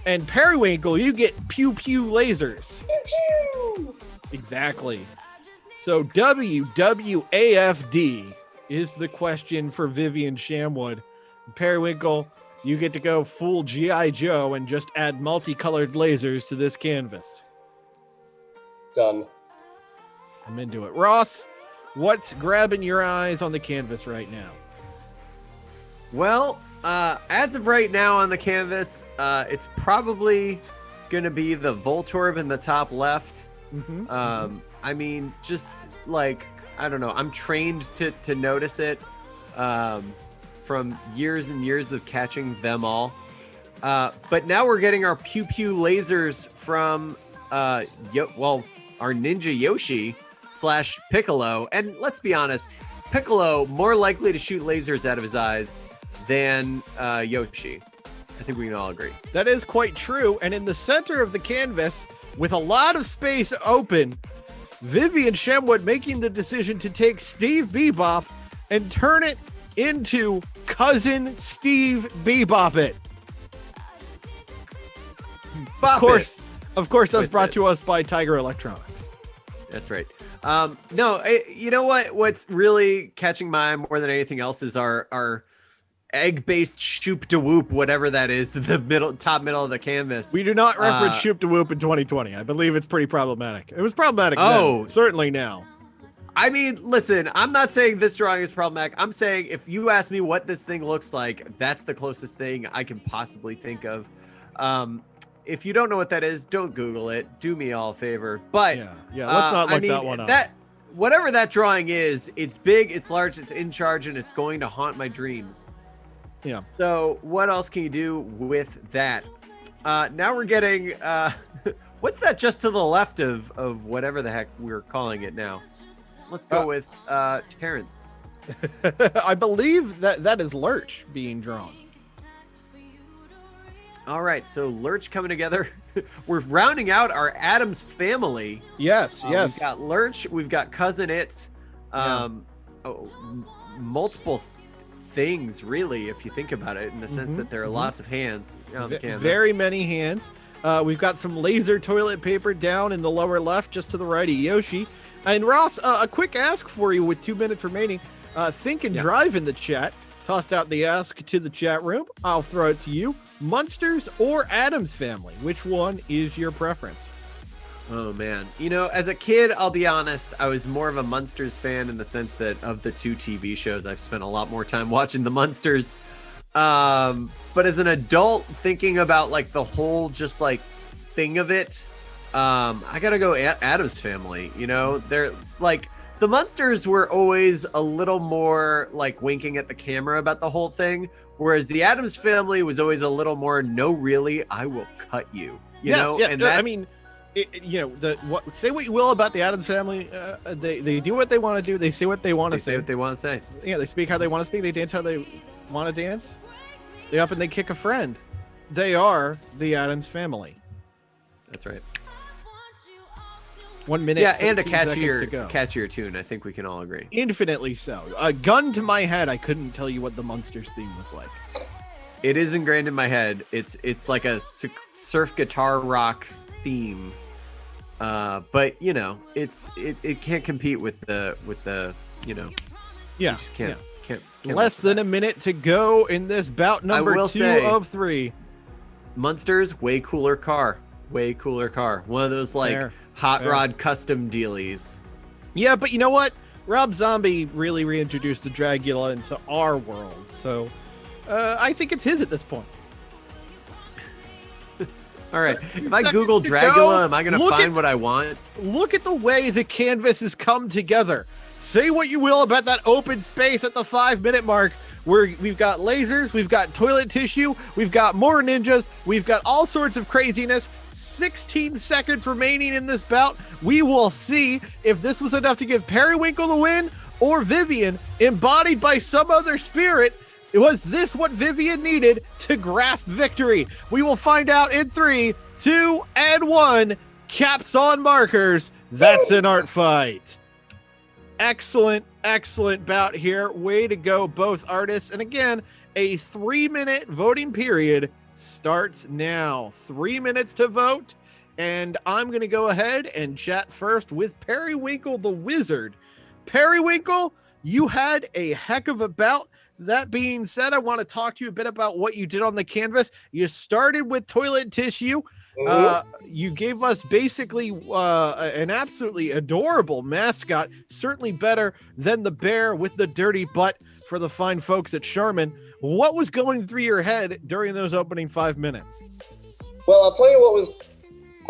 And Periwinkle, you get Pew Pew Lasers. Pew pew. Exactly. So WWAFD is the question for Vivienne Shamwood. Periwinkle, you get to go full G.I. Joe and just add multicolored lasers to this canvas. Done. I'm into it. Ross, what's grabbing your eyes on the canvas right now? Well, as of right now on the canvas, it's probably going to be the Voltorb in the top left. I mean, just like, I don't know, I'm trained to notice it from years and years of catching them all. But now we're getting our Pew Pew lasers from, our Ninja Yoshi / Piccolo. And let's be honest, Piccolo more likely to shoot lasers out of his eyes than Yoshi. I think we can all agree. That is quite true. And in the center of the canvas, with a lot of space open, Vivienne Shamwood making the decision to take Steve Bebop and turn it into Cousin Steve Bebop it. Of course, that's brought to us by Tiger Electronics. That's right. No, you know what? What's really catching my eye more than anything else is our egg-based shoop de whoop, whatever that is, the top middle of the canvas. We do not reference shoop de whoop in 2020. I believe it's pretty problematic. It was problematic then, certainly now. I mean, listen, I'm not saying this drawing is problematic. I'm saying if you ask me what this thing looks like, that's the closest thing I can possibly think of. If you don't know what that is, don't Google it. Do me all a favor. But yeah, let's not look that one up. Whatever that drawing is, it's big, it's large, it's in charge, and it's going to haunt my dreams. Yeah. So what else can you do with that? Now we're getting what's that just to the left of whatever the heck we're calling it now? Let's go with Terrence. I believe that is Lurch being drawn. All right, so Lurch coming together. We're rounding out our Addams family. Yes. We've got Lurch. We've got Cousin It. Multiple things, really, if you think about it, in the sense that there are lots of hands on the canvas. Very many hands. We've got some laser toilet paper down in the lower left, just to the right of Yoshi. And Ross, a quick ask for you with 2 minutes remaining. Think and Drive in the chat. Tossed out the ask to the chat room. I'll throw it to you. Munsters or Addams Family? Which one is your preference? Oh, man. You know, as a kid, I'll be honest, I was more of a Munsters fan in the sense that of the 2 TV shows, I've spent a lot more time watching the Munsters. But as an adult, thinking about like the whole just like thing of it, I gotta go Addams Family. You know, they're like, the Munsters were always a little more like winking at the camera about the whole thing, whereas the Addams Family was always a little more, no, really, I will cut you. You know, and that's, I mean, say what you will about the Addams Family, they do what they want to do. They say what they want to say. They say what they want to say. Yeah, they speak how they want to speak. They dance how they want to dance. They up and they kick a friend. They are the Addams Family. That's right. 1 minute. Yeah, and a catchier tune. I think we can all agree. Infinitely so. A gun to my head, I couldn't tell you what the Munsters theme was like. It is ingrained in my head. It's like a surf guitar rock theme. But you know, it can't compete with the you know. Yeah. You just can't. Can't Less than a minute to go in this bout number 2 of 3. Munsters, way cooler car. Way cooler car. One of those like Fair. hot Fair. rod custom dealies. Yeah, but you know what? Rob Zombie really reintroduced the Dragula into our world, so I think it's his at this point. All right. If I Google Go. Dragula, am I going to Look find at- what I want? Look at the way the canvas has come together. Say what you will about that open space at the 5-minute mark where we've got lasers, we've got toilet tissue, we've got more ninjas, we've got all sorts of craziness. 16 seconds remaining in this bout. We will see if this was enough to give Periwinkle the win or Vivienne, embodied by some other spirit. Was this what Vivienne needed to grasp victory? We will find out in 3, 2, and 1. Caps on markers. That's an art fight. Excellent, excellent bout here. Way to go, both artists. And again, a 3-minute voting period starts now. 3 minutes to vote. And I'm going to go ahead and chat first with Periwinkle the Wizard. Periwinkle, you had a heck of a bout. That being said, I want to talk to you a bit about what you did on the canvas. You started with toilet tissue. You gave us basically an absolutely adorable mascot, certainly better than the bear with the dirty butt for the fine folks at Charmin. What was going through your head during those opening 5 minutes? Well, I'll tell you what was.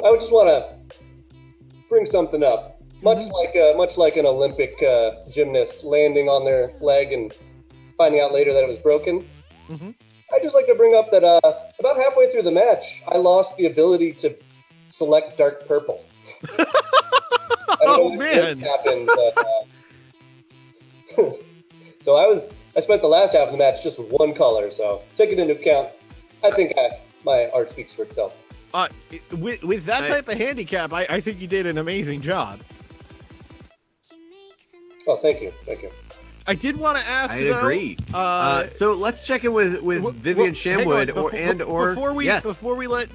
I would just want to bring something up, much like an Olympic gymnast landing on their leg and finding out later that it was broken. I'd just like to bring up that about halfway through the match, I lost the ability to select dark purple. I don't know man! what happened, but, so I spent the last half of the match just with one color. So take it into account. I think my art speaks for itself. With that type of handicap, I think you did an amazing job. Oh, thank you. I did want to ask. I agree. So let's check in with Vivienne Shamwood before we yes. before we let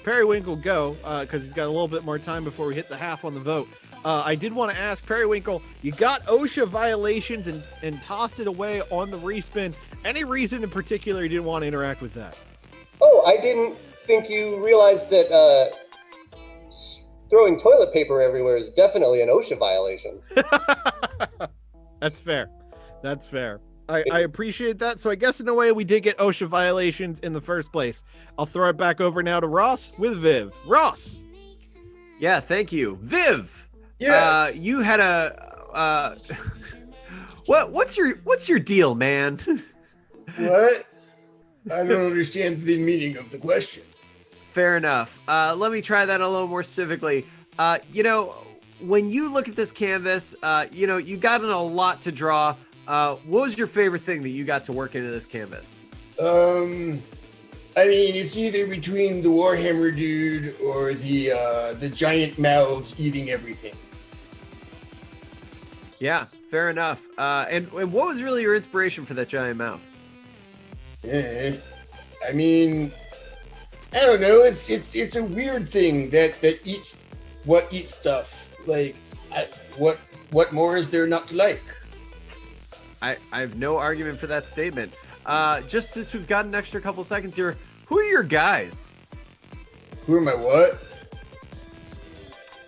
Periwinkle go, because he's got a little bit more time before we hit the half on the vote. I did want to ask Periwinkle, you got OSHA violations and tossed it away on the respin. Any reason in particular you didn't want to interact with that? Oh, I didn't think you realized that throwing toilet paper everywhere is definitely an OSHA violation. That's fair. That's fair. I appreciate that. So I guess in a way we did get OSHA violations in the first place. I'll throw it back over now to Ross with Viv. Ross. Yeah, thank you. Viv. Yes. You had a what's your deal, man? What? I don't understand the meaning of the question. Fair enough. Let me try that a little more specifically. When you look at this canvas, you got in a lot to draw. What was your favorite thing that you got to work into this canvas? I mean, it's either between the Warhammer dude or the giant mouths eating everything. Yeah, fair enough. And what was really your inspiration for that giant mouth? I mean, I don't know. It's a weird thing that eats stuff. Like, what more is there not to like? I have no argument for that statement. Just since we've got an extra couple seconds here, who are your guys? Who am I? What?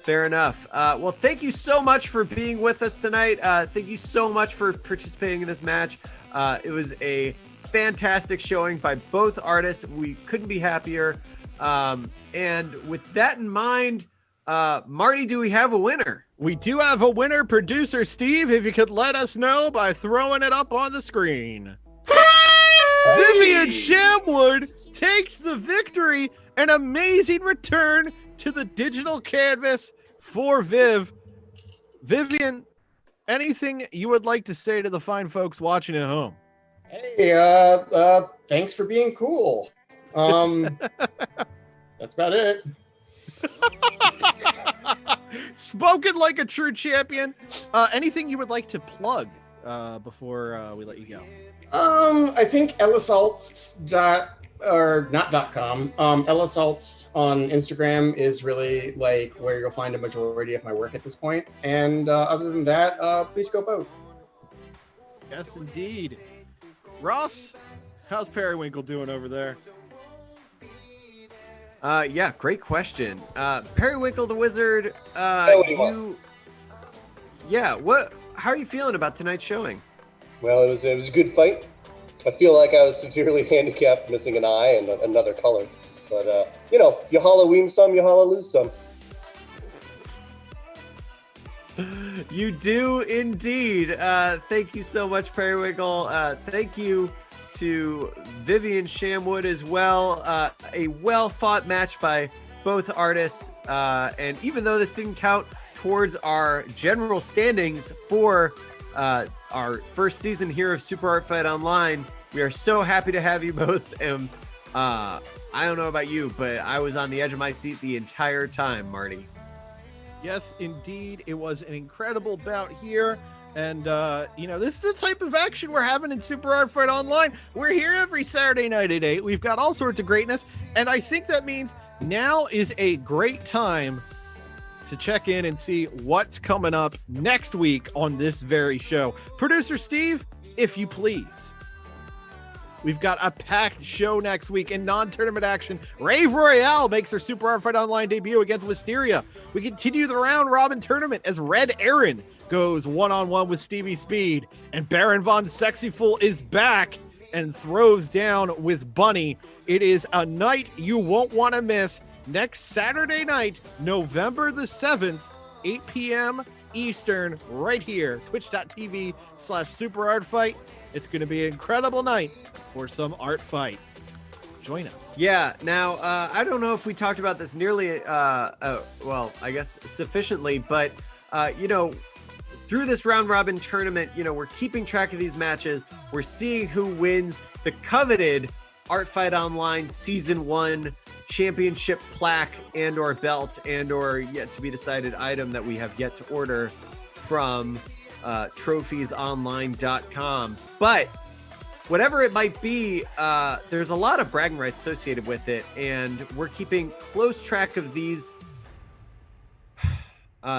Fair enough. Well, thank you so much for being with us tonight. Thank you so much for participating in this match. It was a fantastic showing by both artists. We couldn't be happier. And with that in mind, Marty, do we have a winner? We do have a winner. Producer Steve, if you could let us know by throwing it up on the screen. Vivienne Shamwood takes the victory. An amazing return to the digital canvas for Viv. Vivienne, anything you would like to say to the fine folks watching at home? Hey, thanks for being cool. That's about it. Spoken like a true champion. Anything you would like to plug before we let you go? I think Ellisalts .com. Ellisalts on Instagram is really like where you'll find a majority of my work at this point. And other than that, please go vote. Yes, indeed. Ross, how's Periwinkle doing over there? Yeah, great question. Periwinkle the Wizard, how are you feeling about tonight's showing? Well, it was a good fight. I feel like I was severely handicapped, missing an eye and another color. But, you Halloween some, you Halla lose some. You do indeed. Thank you so much, Periwinkle. Thank you to Vivienne Shamwood as well. A well-fought match by both artists. And even though this didn't count towards our general standings for our first season here of Super Art Fight Online, we are so happy to have you both. And I don't know about you, but I was on the edge of my seat the entire time, Marty. Yes, indeed. It was an incredible bout here. And, this is the type of action we're having in Super Art Fight Online. We're here every Saturday night at 8. We've got all sorts of greatness. And I think that means now is a great time to check in and see what's coming up next week on this very show. Producer Steve, if you please. We've got a packed show next week in non-tournament action. Rave Royale makes her Super Art Fight Online debut against Wisteria. We continue the round robin tournament as Red Erin goes one-on-one with Stevie Speed. And Baron Von Sexyful is back and throws down with Bunny. It is a night you won't want to miss. Next Saturday night, November the 7th, 8 p.m. Eastern, right here, twitch.tv/Super Art Fight. It's going to be an incredible night for some art fight. Join us. Yeah. Now, I don't know if we talked about this nearly, I guess sufficiently, but, through this round robin tournament, we're keeping track of these matches. We're seeing who wins the coveted Art Fight Online Season 1 championship plaque and or belt and or yet to be decided item that we have yet to order from trophiesonline.com. But whatever it might be, there's a lot of bragging rights associated with it, and we're keeping close track of these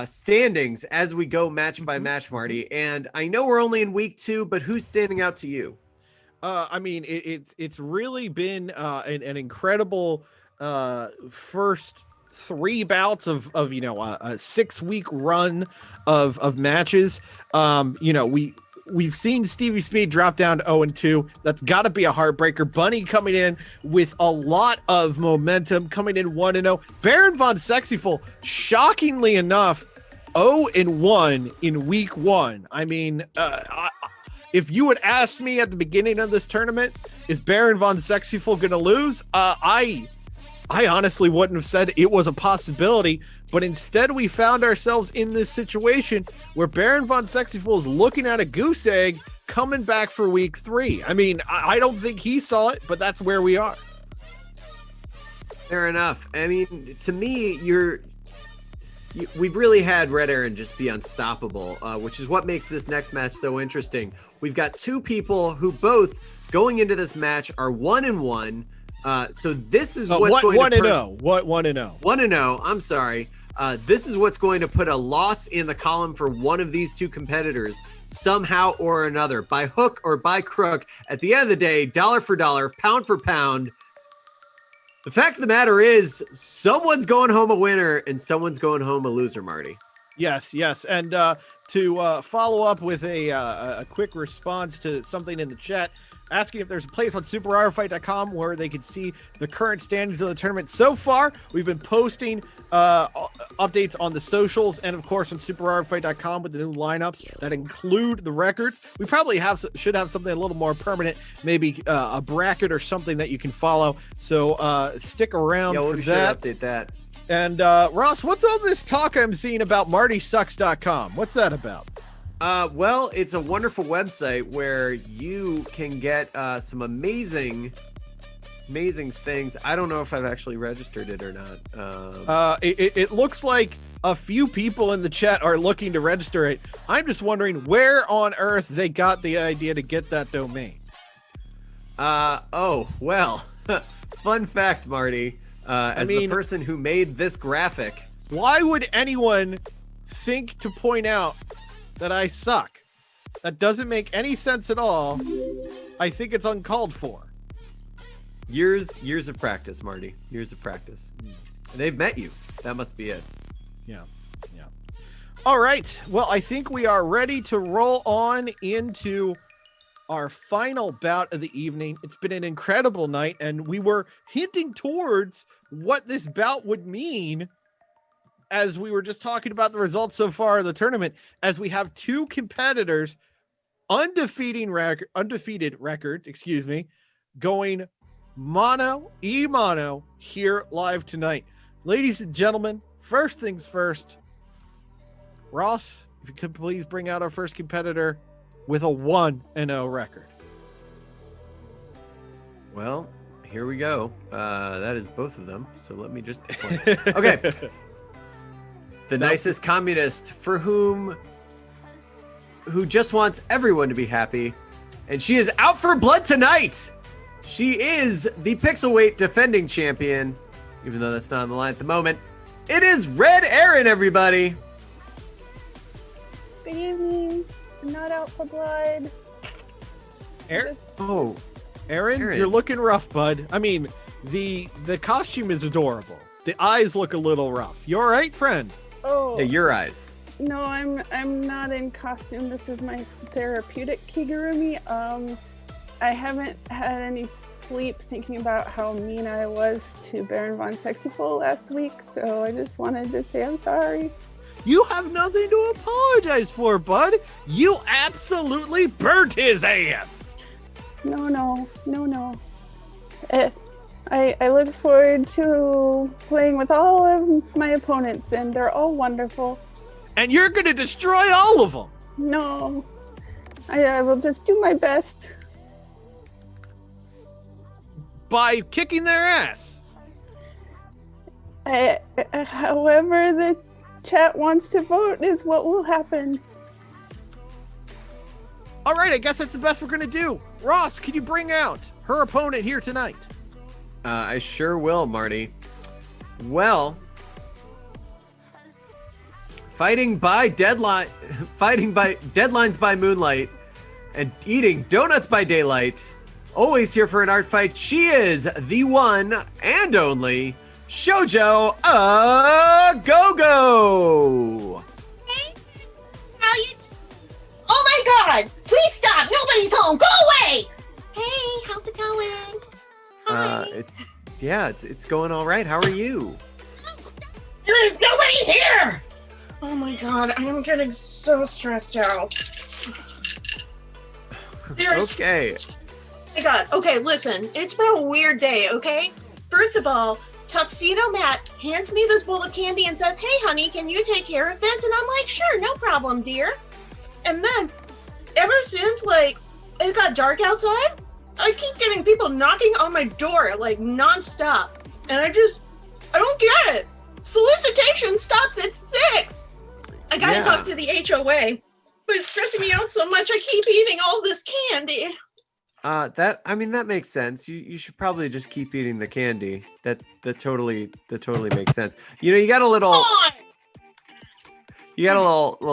standings as we go match by match, Marty. And I know we're only in week 2, but who's standing out to you? It's really been an incredible first 3 bouts of a 6-week run of matches. We've seen Stevie Speed drop down to 0-2. That's got to be a heartbreaker. Bunny coming in with a lot of momentum, coming in 1-0. Baron Von Sexyful, shockingly enough, 0-1 in week 1. I mean, if you had asked me at the beginning of this tournament, is Baron Von Sexyful going to lose? I honestly wouldn't have said it was a possibility, but instead we found ourselves in this situation where Baron Von Sexyful is looking at a goose egg coming back for week 3. I mean, I don't think he saw it, but that's where we are. Fair enough. I mean, to me, we've really had Red Erin just be unstoppable, which is what makes this next match so interesting. We've got 2 people who both going into this match are 1-1. So this is what's going to 1-0. What 1-0? 1-0. I'm sorry. This is what's going to put a loss in the column for one of these 2 competitors somehow or another, by hook or by crook. At the end of the day, dollar for dollar, pound for pound. The fact of the matter is, someone's going home a winner and someone's going home a loser, Marty. Yes. And to follow up with a quick response to something in the chat, asking if there's a place on superartfight.com where they could see the current standings of the tournament. So far, we've been posting updates on the socials and, of course, on superartfight.com with the new lineups that include the records. We probably should have something a little more permanent, maybe a bracket or something that you can follow. So stick around for that. Update that. And Ross, what's all this talk I'm seeing about MartySucks.com? What's that about? Well, it's a wonderful website where you can get some amazing things. I don't know if I've actually registered it or not. It looks like a few people in the chat are looking to register it. I'm just wondering where on earth they got the idea to get that domain. Fun fact, Marty. The person who made this graphic. Why would anyone think to point out that I suck? That doesn't make any sense at all. I think it's uncalled for. Years of practice, Marty. Years of practice. They've met you. That must be it. Yeah. All right. Well, I think we are ready to roll on into our final bout of the evening. It's been an incredible night, and we were hinting towards what this bout would mean as we were just talking about the results so far of the tournament, as we have two competitors, undefeated records, going mono here live tonight. Ladies and gentlemen, first things first, Ross, if you could please bring out our first competitor with a 1-0 record. Well, here we go. That is both of them. So let me just pick one. Okay. The nicest communist who just wants everyone to be happy. And she is out for blood tonight. She is the Pixelweight defending champion, even though that's not on the line at the moment. It is Red Erin, everybody. Good evening. I'm not out for blood. Erin, Erin, you're looking rough, bud. I mean, the costume is adorable. The eyes look a little rough. You all right, friend? Oh. Yeah, your eyes. No, I'm not in costume. This is my therapeutic kigurumi. I haven't had any sleep thinking about how mean I was to Baron von Sexyful last week, so I just wanted to say I'm sorry. You have nothing to apologize for, bud. You absolutely burnt his ass. No. I look forward to playing with all of my opponents, and they're all wonderful. And you're going to destroy all of them. No, I will just do my best. By kicking their ass. However the chat wants to vote is what will happen. All right, I guess that's the best we're going to do. Ross, can you bring out her opponent here tonight? I sure will, Marty. Well, fighting by deadlines by moonlight, and eating donuts by daylight. Always here for an art fight. She is the one and only Shoujo Go-Go. Hey, how you? Oh my God! Please stop! Nobody's home. Go away! Hey, how's it going? Hi. It's going all right. How are you? There is nobody here. Oh my God! I am getting so stressed out. Okay. Oh my God. Okay, listen. It's been a weird day. Okay. First of all, Tuxedo Matt hands me this bowl of candy and says, "Hey, honey, can you take care of this?" And I'm like, "Sure, no problem, dear." And then, ever since it got dark outside, I keep getting people knocking on my door nonstop, and I don't get it. Solicitation stops at 6. I gotta talk to the HOA, but it's stressing me out so much. I keep eating all this candy. That makes sense. You should probably just keep eating the candy. That totally makes sense. You got a little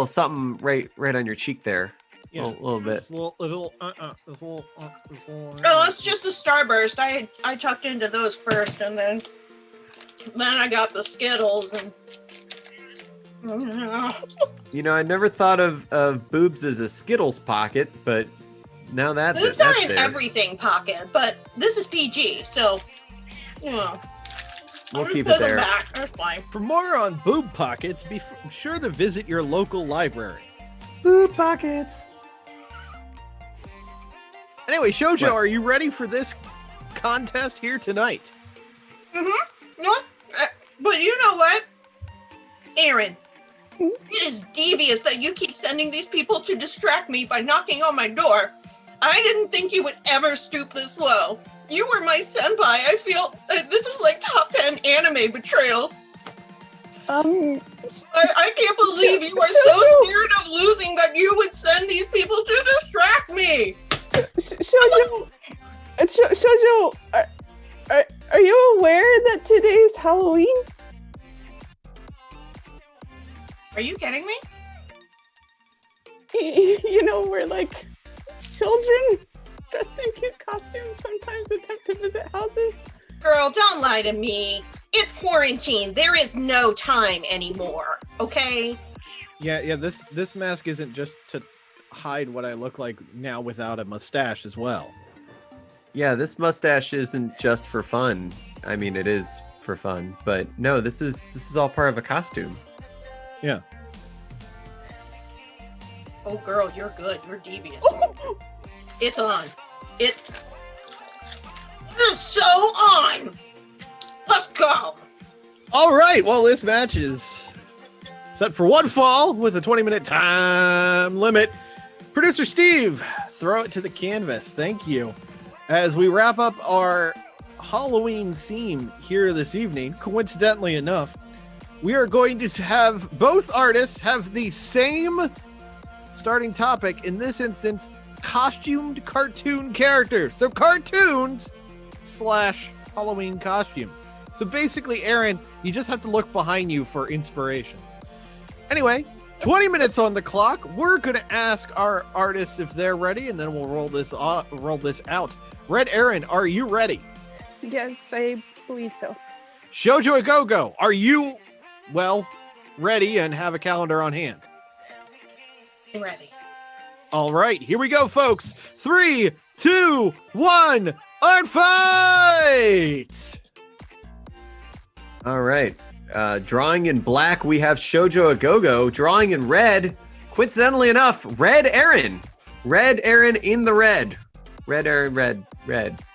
something right on your cheek there. Yeah, a little bit. Oh, that's just a Starburst. I tucked into those first, and then I got the Skittles and. I never thought of boobs as a Skittles pocket, but now boobs are in everything pocket, but this is PG, so we'll keep it there. Back. That's fine. For more on boob pockets, be sure to visit your local library. Boob pockets. Anyway, Shoujo, are you ready for this contest here tonight? Mm-hmm. No, but you know what, Erin? It is devious that you keep sending these people to distract me by knocking on my door. I didn't think you would ever stoop this low. You were my senpai. I feel this is like top 10 anime betrayals. I can't believe you are so scared of losing that you would send these people to distract me. Shoujo, are you aware that today's Halloween? Are you kidding me? We're like children. dressed in cute costumes, sometimes attempt to visit houses. Girl, don't lie to me. It's quarantine. There is no time anymore. Okay. Yeah. This mask isn't just to hide what I look like now without a mustache as well. Yeah, this mustache isn't just for fun. I mean, it is for fun, but no, this is all part of a costume. Yeah. Oh, girl, you're good. You're devious. It's on. It is so on. Let's go. All right. Well, this match is set for one fall with a 20-minute time limit. Producer Steve, throw it to the canvas. Thank you. As we wrap up our Halloween theme here this evening, coincidentally enough, we are going to have both artists have the same starting topic. In this instance, costumed cartoon characters. So cartoons / Halloween costumes. So basically, Erin, you just have to look behind you for inspiration. Anyway, 20 minutes on the clock. We're going to ask our artists if they're ready, and then we'll roll this out. Red Erin, are you ready? Yes, I believe so. Shoujo a Go-Go, are you, ready and have a calendar on hand? I'm ready. All right, here we go, folks. 3, 2, 1, art fight! All right. Drawing in black, we have Shoujo a Go-Go. Drawing in red, coincidentally enough, Red Erin. Red Erin in the red. Red Erin, red.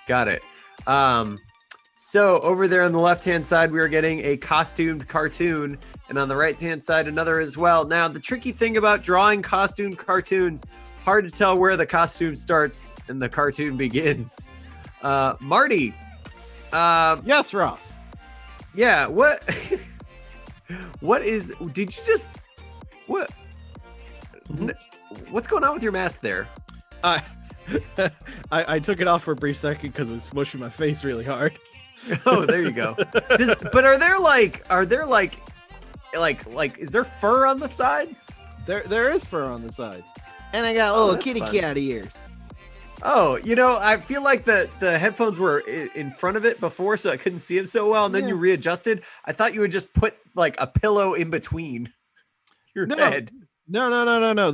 Got it. So over there on the left-hand side, we are getting a costumed cartoon, and on the right-hand side, another as well. Now, the tricky thing about drawing costumed cartoons, hard to tell where the costume starts and the cartoon begins. Marty. Yes, Ross. Yeah, what did you just, what? What's going on with your mask there? I took it off for a brief second because it was smushing my face really hard. Oh, there you go. But are there is there fur on the sides? There is fur on the sides. And I got little kitty cat ears. Oh, I feel like the headphones were in front of it before, so I couldn't see it so well, and then you readjusted. I thought you would just put like a pillow in between your head. No.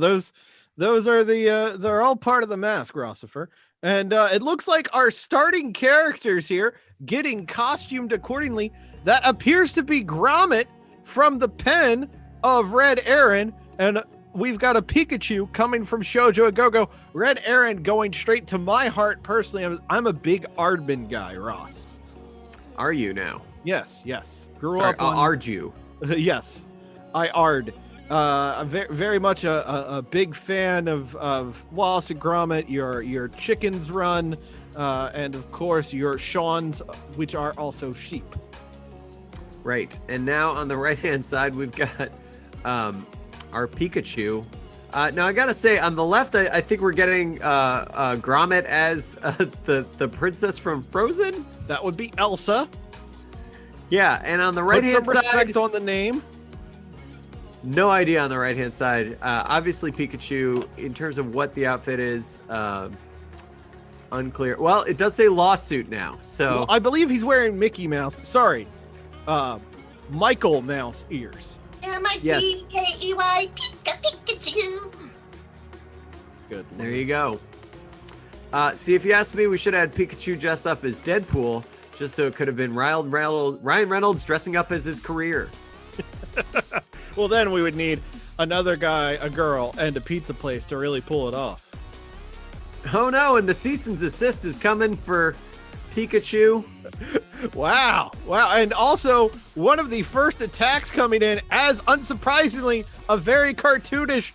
Those are they're all part of the mask, Rossifer. And it looks like our starting characters here getting costumed accordingly. That appears to be Gromit from the pen of Red Erin, and we've got a Pikachu coming from Shoujo a Go-Go. Red Erin going straight to my heart personally. I'm a big Aardman guy, Ross. Are you now? Yes. Grew Sorry, up on... Ard you? Yes, I Ard. I'm very much a big fan of Wallace and Gromit, your Chickens Run, and of course your Shawns, which are also sheep. Right, and now on the right-hand side, we've got our Pikachu. Now, I gotta say, on the left, I think we're getting Gromit as the princess from Frozen. That would be Elsa. Yeah, and on the right-hand side... Put some respect side... on the name. No idea on the right-hand side. Obviously, Pikachu, in terms of what the outfit is, unclear. Well, it does say lawsuit now, so... Well, I believe he's wearing Mickey Mouse. Sorry. Michael Mouse ears. M-I-C-K-E-Y, Pikachu. Good. There you go. See, if you ask me, we should have had Pikachu dress up as Deadpool, just so it could have been Ryan Reynolds dressing up as his career. Well, then we would need another guy, a girl, and a pizza place to really pull it off. Oh no, and the cease and desist is coming for Pikachu. Wow. And also, one of the first attacks coming in, as unsurprisingly, a very cartoonish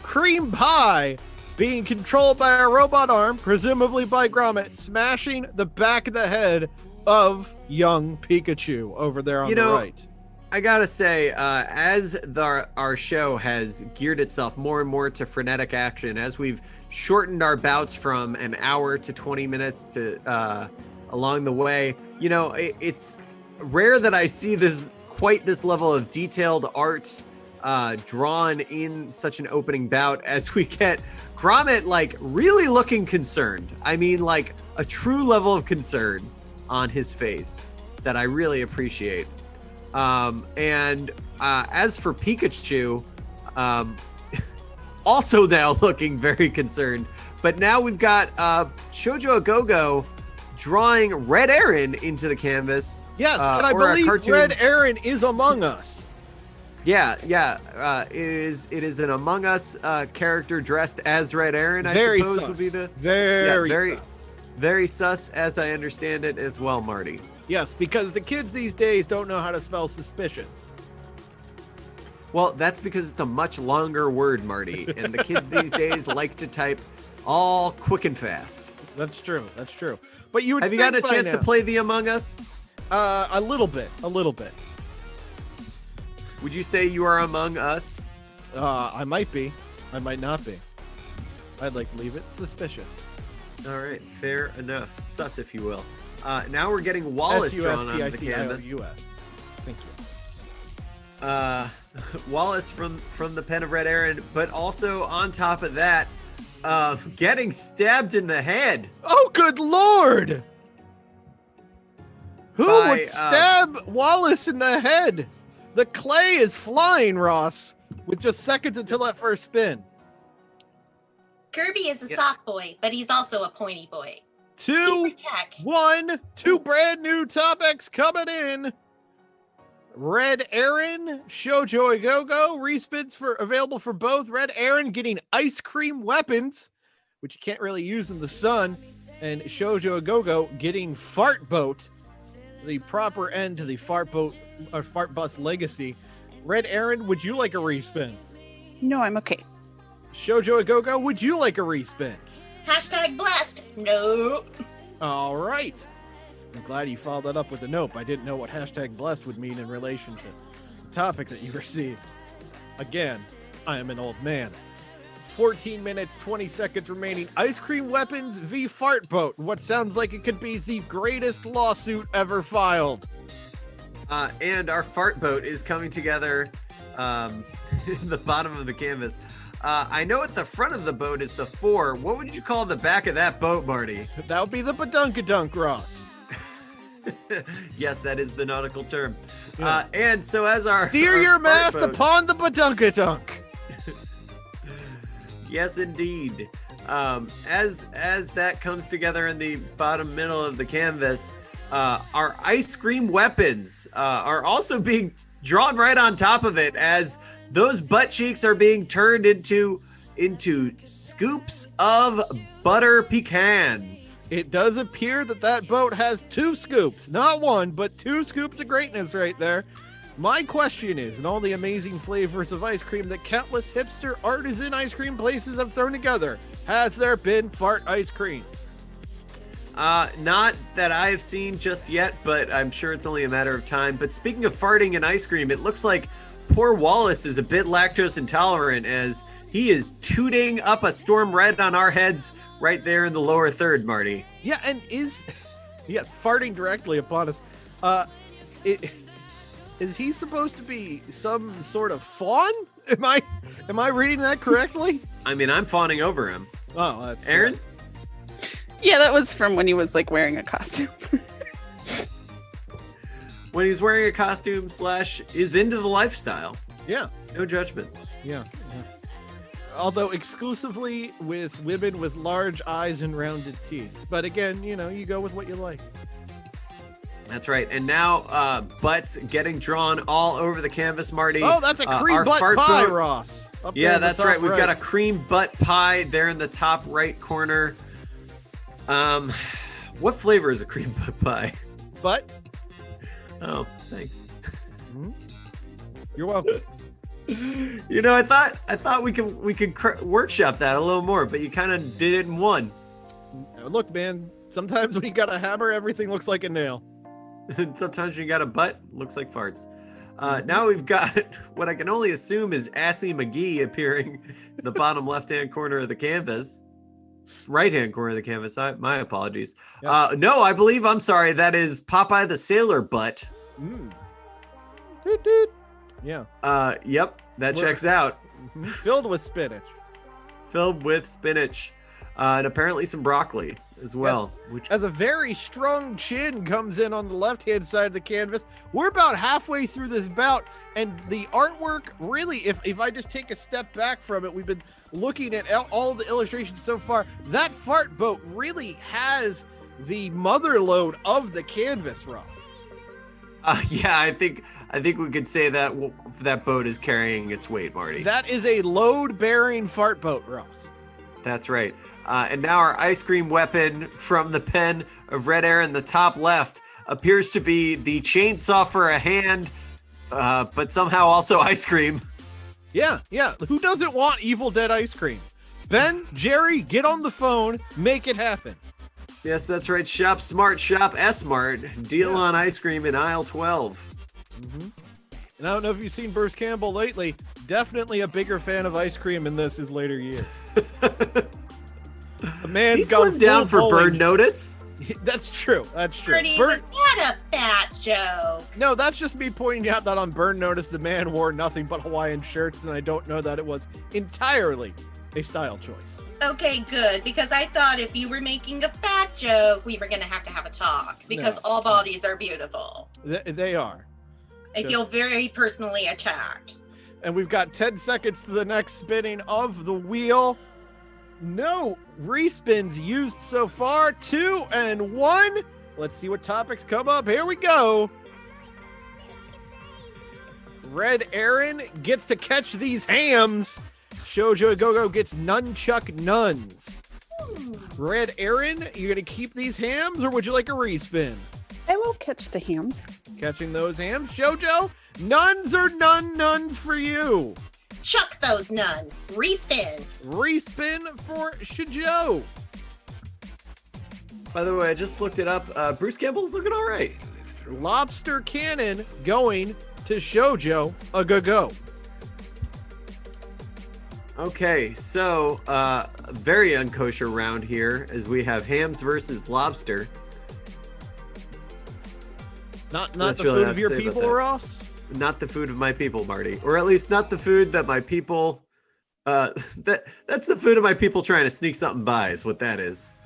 cream pie being controlled by a robot arm, presumably by Gromit, smashing the back of the head of young Pikachu over there on the right. I gotta say, as our show has geared itself more and more to frenetic action, as we've shortened our bouts from an hour to 20 minutes to along the way, it's rare that I see this level of detailed art drawn in such an opening bout as we get Gromit like really looking concerned. I mean, like a true level of concern on his face that I really appreciate. And as for Pikachu, also now looking very concerned. But now we've got Shoujo Agogo drawing Red Erin into the canvas. Yes, and I believe Red Erin is among us. Yeah. It is an Among Us character dressed as Red Erin, I Very suppose sus. would be the Very sus. very sus, as I understand it as well, Marty. Yes, because the kids these days don't know how to spell suspicious. Well, that's because it's a much longer word, Marty, and the kids these days like to type all quick and fast. That's true. But you would have you got a chance to play the Among Us? A little bit. Would you say you are among us? I might be. I might not be. I'd like to leave it suspicious. All right, fair enough. Sus, if you will. Now we're getting Wallace drawn on the canvas. Thank you. Wallace from the pen of Red Erin, but also on top of that, getting stabbed in the head. Oh, good Lord! Who would stab Wallace in the head? The clay is flying, Ross, with just seconds until that first spin. Kirby is a soft boy, but he's also a pointy boy. 2, 1, 2 brand new topics coming in. Red Erin, Shoujo Agogo, respins available for both. Red Erin getting ice cream weapons, which you can't really use in the sun, and Shoujo Agogo getting fart boat, the proper end to the fart boat or fart bus legacy. Red Erin, would you like a respin? No, I'm okay. Shoujo Agogo, would you like a respin? Hashtag blessed. Nope. All right. I'm glad you followed that up with a nope. I didn't know what hashtag blessed would mean in relation to the topic that you received. Again, I am an old man. 14 minutes, 20 seconds remaining. Ice cream weapons v fart boat. What sounds like it could be the greatest lawsuit ever filed. And our fart boat is coming together in the bottom of the canvas. I know at the front of the boat is the 4. What would you call the back of that boat, Marty? That would be the badunkadunk, Ross. Yes, that is the nautical term. Yeah. And so as our steer our your fart mast boat, upon the badunkadunk. Yes, indeed. As that comes together in the bottom middle of the canvas, our ice cream weapons are also being drawn right on top of it as those butt cheeks are being turned into scoops of butter pecan. It does appear that boat has 2 scoops, not 1, but 2 scoops of greatness right there. My question is, in all the amazing flavors of ice cream that countless hipster artisan ice cream places have thrown together, has there been fart ice cream? Not that I've seen just yet, but I'm sure it's only a matter of time. But speaking of farting and ice cream, it looks like poor Wallace is a bit lactose intolerant as he is tooting up a storm red on our heads right there in the lower third, Marty. Yeah, and yes, farting directly upon us. Is he supposed to be some sort of fawn? Am I reading that correctly? I mean, I'm fawning over him. Oh, that's Erin? good. Yeah, that was from when he was like wearing a costume. When he's wearing a costume / is into the lifestyle. Yeah. No judgment. Yeah. Although exclusively with women with large eyes and rounded teeth. But again, you go with what you like. That's right. And now butts getting drawn all over the canvas, Marty. Oh, that's a cream butt pie, boat. Ross. Yeah, that's right. We've got a cream butt pie there in the top right corner. What flavor is a cream butt pie? Butt. Oh, thanks. Mm-hmm. You're welcome. I thought we could workshop that a little more, but you kind of did it in one. Look, man, sometimes when you got a hammer, everything looks like a nail. Sometimes when you got a butt, looks like farts. Now we've got what I can only assume is Assy McGee appearing in the bottom left-hand corner of the canvas. Right-hand corner of the canvas. My apologies. Yep. No, I'm sorry. That is Popeye the Sailor Butt. Mm. Doot, doot. Yeah. Yep. That checks out. Filled with spinach. Filled with spinach. And apparently some broccoli as well. As a very strong chin comes in on the left-hand side of the canvas. We're about halfway through this bout, and the artwork really, if I just take a step back from it, we've been looking at all the illustrations so far. That fart boat really has the mother load of the canvas, Ross. Yeah, I think we could say that that boat is carrying its weight, Marty. That is a load-bearing fart boat, Ross. That's right. And now our ice cream weapon from the pen of Red Erin, the top left, appears to be the chainsaw for a hand, but somehow also ice cream. Yeah. Who doesn't want Evil Dead ice cream? Ben, Jerry, get on the phone, make it happen. Yes, that's right. Shop smart, shop S-Mart. Deal on ice cream in aisle 12. Mm-hmm. And I don't know if you've seen Bruce Campbell lately. Definitely a bigger fan of ice cream in his later years. The man's He's slimmed down for Bird Notice. That's true. Bernie, was that a fat joke? No, that's just me pointing out that on Burn Notice, the man wore nothing but Hawaiian shirts, and I don't know that it was entirely a style choice. Okay, good, because I thought if you were making a fat joke, we were going to have a talk, because all bodies are beautiful. They are. I feel very personally attacked. And we've got 10 seconds to the next spinning of the wheel. No respins used so far. 2 and 1. Let's see what topics come up. Here we go. Red Erin gets to catch these hams. Shoujo Go-Go gets nunchuck nuns. Red Erin, you gonna keep these hams or would you like a respin? I will catch the hams. Catching those hams. Shoujo, nuns or nuns for you? Chuck those nuns. Respin. Respin for Shoujo. By the way, I just looked it up. Bruce Campbell's looking all right. Lobster cannon going to Shoujo a go. Okay, so very unkosher round here as we have hams versus lobster. Not the food of your people, Ross? Not the food of my people, Marty. Or at least not the food that my people that's the food of my people trying to sneak something by is what that is.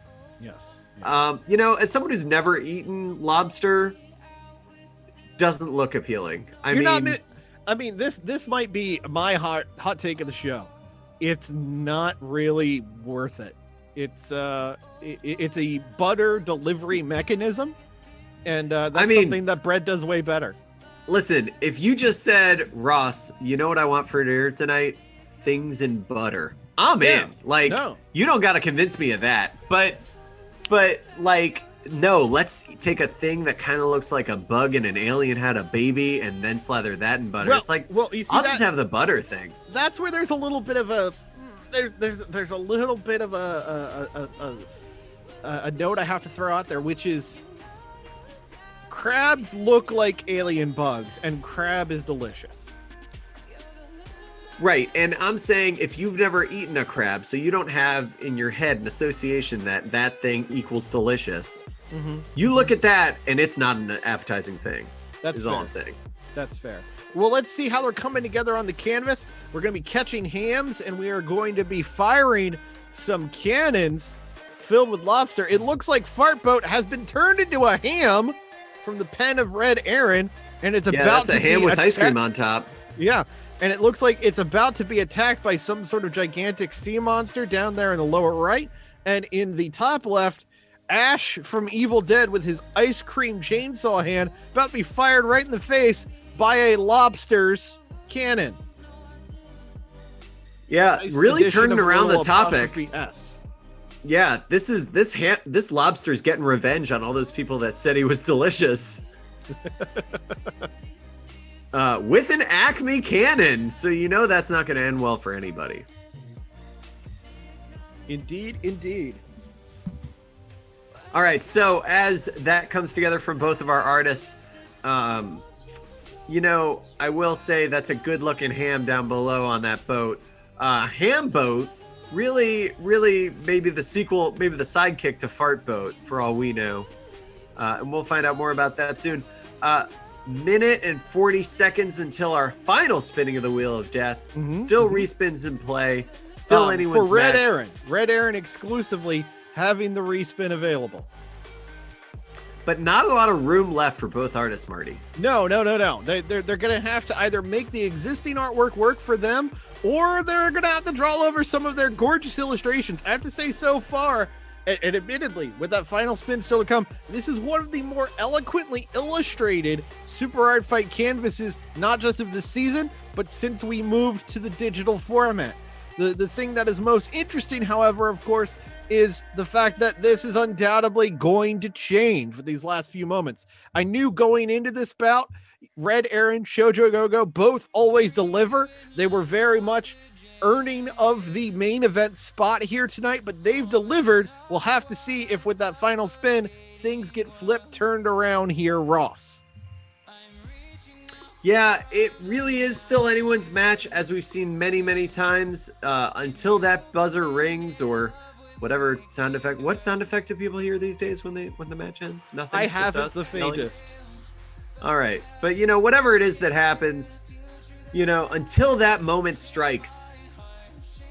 Yes. As someone who's never eaten lobster, doesn't look appealing. This might be my hot take of the show. It's not really worth it. It's a butter delivery mechanism, and that's something that bread does way better. Listen, if you just said, Ross, you know what I want for dinner tonight? Things in butter. I'm in. You don't got to convince me of that. But no, let's take a thing that kind of looks like a bug and an alien had a baby and then slather that in butter. You see, I'll just have the butter things. That's where there's a little bit of there's a little bit of a note I have to throw out there, which is crabs look like alien bugs and crab is delicious. Right, and I'm saying if you've never eaten a crab, so you don't have in your head an association that thing equals delicious, you look at that and it's not an appetizing thing. That's all I'm saying. That's fair. Well, let's see how they're coming together on the canvas. We're going to be catching hams and we are going to be firing some cannons filled with lobster. It looks like Fart Boat has been turned into a ham from the pen of Red Erin, and it's about to be a ham with ice cream on top. Yeah. And it looks like it's about to be attacked by some sort of gigantic sea monster down there in the lower right. And in the top left, Ash from Evil Dead with his ice cream chainsaw hand about to be fired right in the face by a lobster's cannon. Yeah, nice really turning around the topic. S. Yeah, this lobster's getting revenge on all those people that said he was delicious. With an Acme cannon, so you know that's not going to end well for anybody. Indeed. All right, so as that comes together from both of our artists, I will say that's a good-looking ham down below on that boat. Ham boat, really, maybe the sequel, maybe the sidekick to Fart Boat, for all we know. And we'll find out more about that soon. minute and 40 seconds until our final spinning of the Wheel of Death. Still respins in play. Still anyone's for Red match. Erin. Red Erin exclusively having the respin available. But not a lot of room left for both artists, Marty. No. They're going to have to either make the existing artwork work for them, or they're going to have to draw over some of their gorgeous illustrations. I have to say, so far, and admittedly, with that final spin still to come, this is one of the more eloquently illustrated Super Art Fight canvases, not just of this season, but since we moved to the digital format. The thing that is most interesting, however, of course, is the fact that this is undoubtedly going to change with these last few moments. I knew going into this bout, Red Erin, Shoujo Go-Go both always deliver. They were very much earning of the main event spot here tonight, but they've delivered. We'll have to see if with that final spin, things get flipped, turned around here, Ross. Yeah, it really is still anyone's match, as we've seen many, many times, until that buzzer rings or whatever sound effect. What sound effect do people hear these days when the match ends? Nothing. I Just haven't us the yelling? faintest. All right, but whatever it is that happens, until that moment strikes,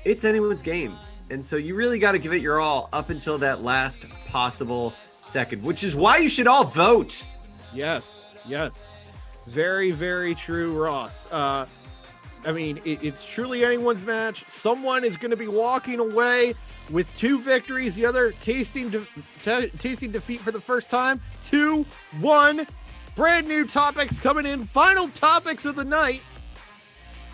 it's anyone's game, and so you really got to give it your all up until that last possible second, which is why you should all vote. Yes. Very, very true, Ross. It's truly anyone's match. Someone is going to be walking away with 2 victories, the other tasting defeat for the first time. 2-1. Brand new topics coming in. Final topics of the night.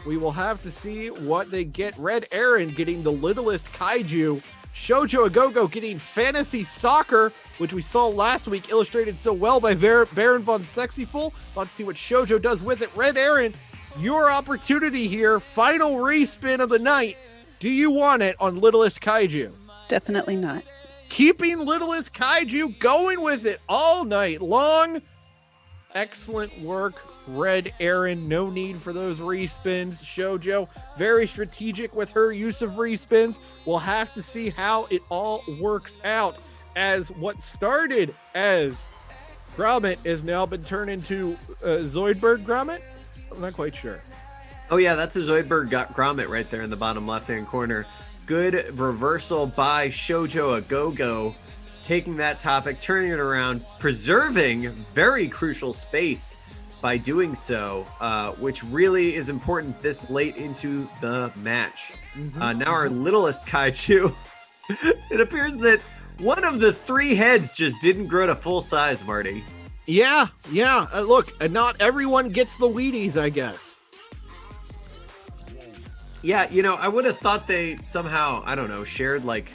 We will have to see what they get. Red Erin getting the littlest kaiju. Shoujo Go-Go getting fantasy soccer, which we saw last week illustrated so well by Baron von Sexyful. Want to see what Shoujo does with it. Red Erin, your opportunity here. Final respin of the night. Do you want it on littlest kaiju? Definitely not. Keeping littlest kaiju, going with it all night long. Excellent work, Red Erin. No need for those respins. Shoujo, very strategic with her use of respins. We'll have to see how it all works out, as what started as Grommet has now been turned into Zoidberg Grommet. I'm not quite sure. Oh yeah, that's a Zoidberg Grommet right there in the bottom left-hand corner. Good reversal by Shoujo Go-Go, taking that topic, turning it around, preserving very crucial space by doing so, which really is important this late into the match. Now our littlest kaiju, it appears that one of the 3 heads just didn't grow to full size, Marty. Yeah. Look, not everyone gets the Wheaties, I guess. Yeah, I would have thought they somehow, I don't know, shared like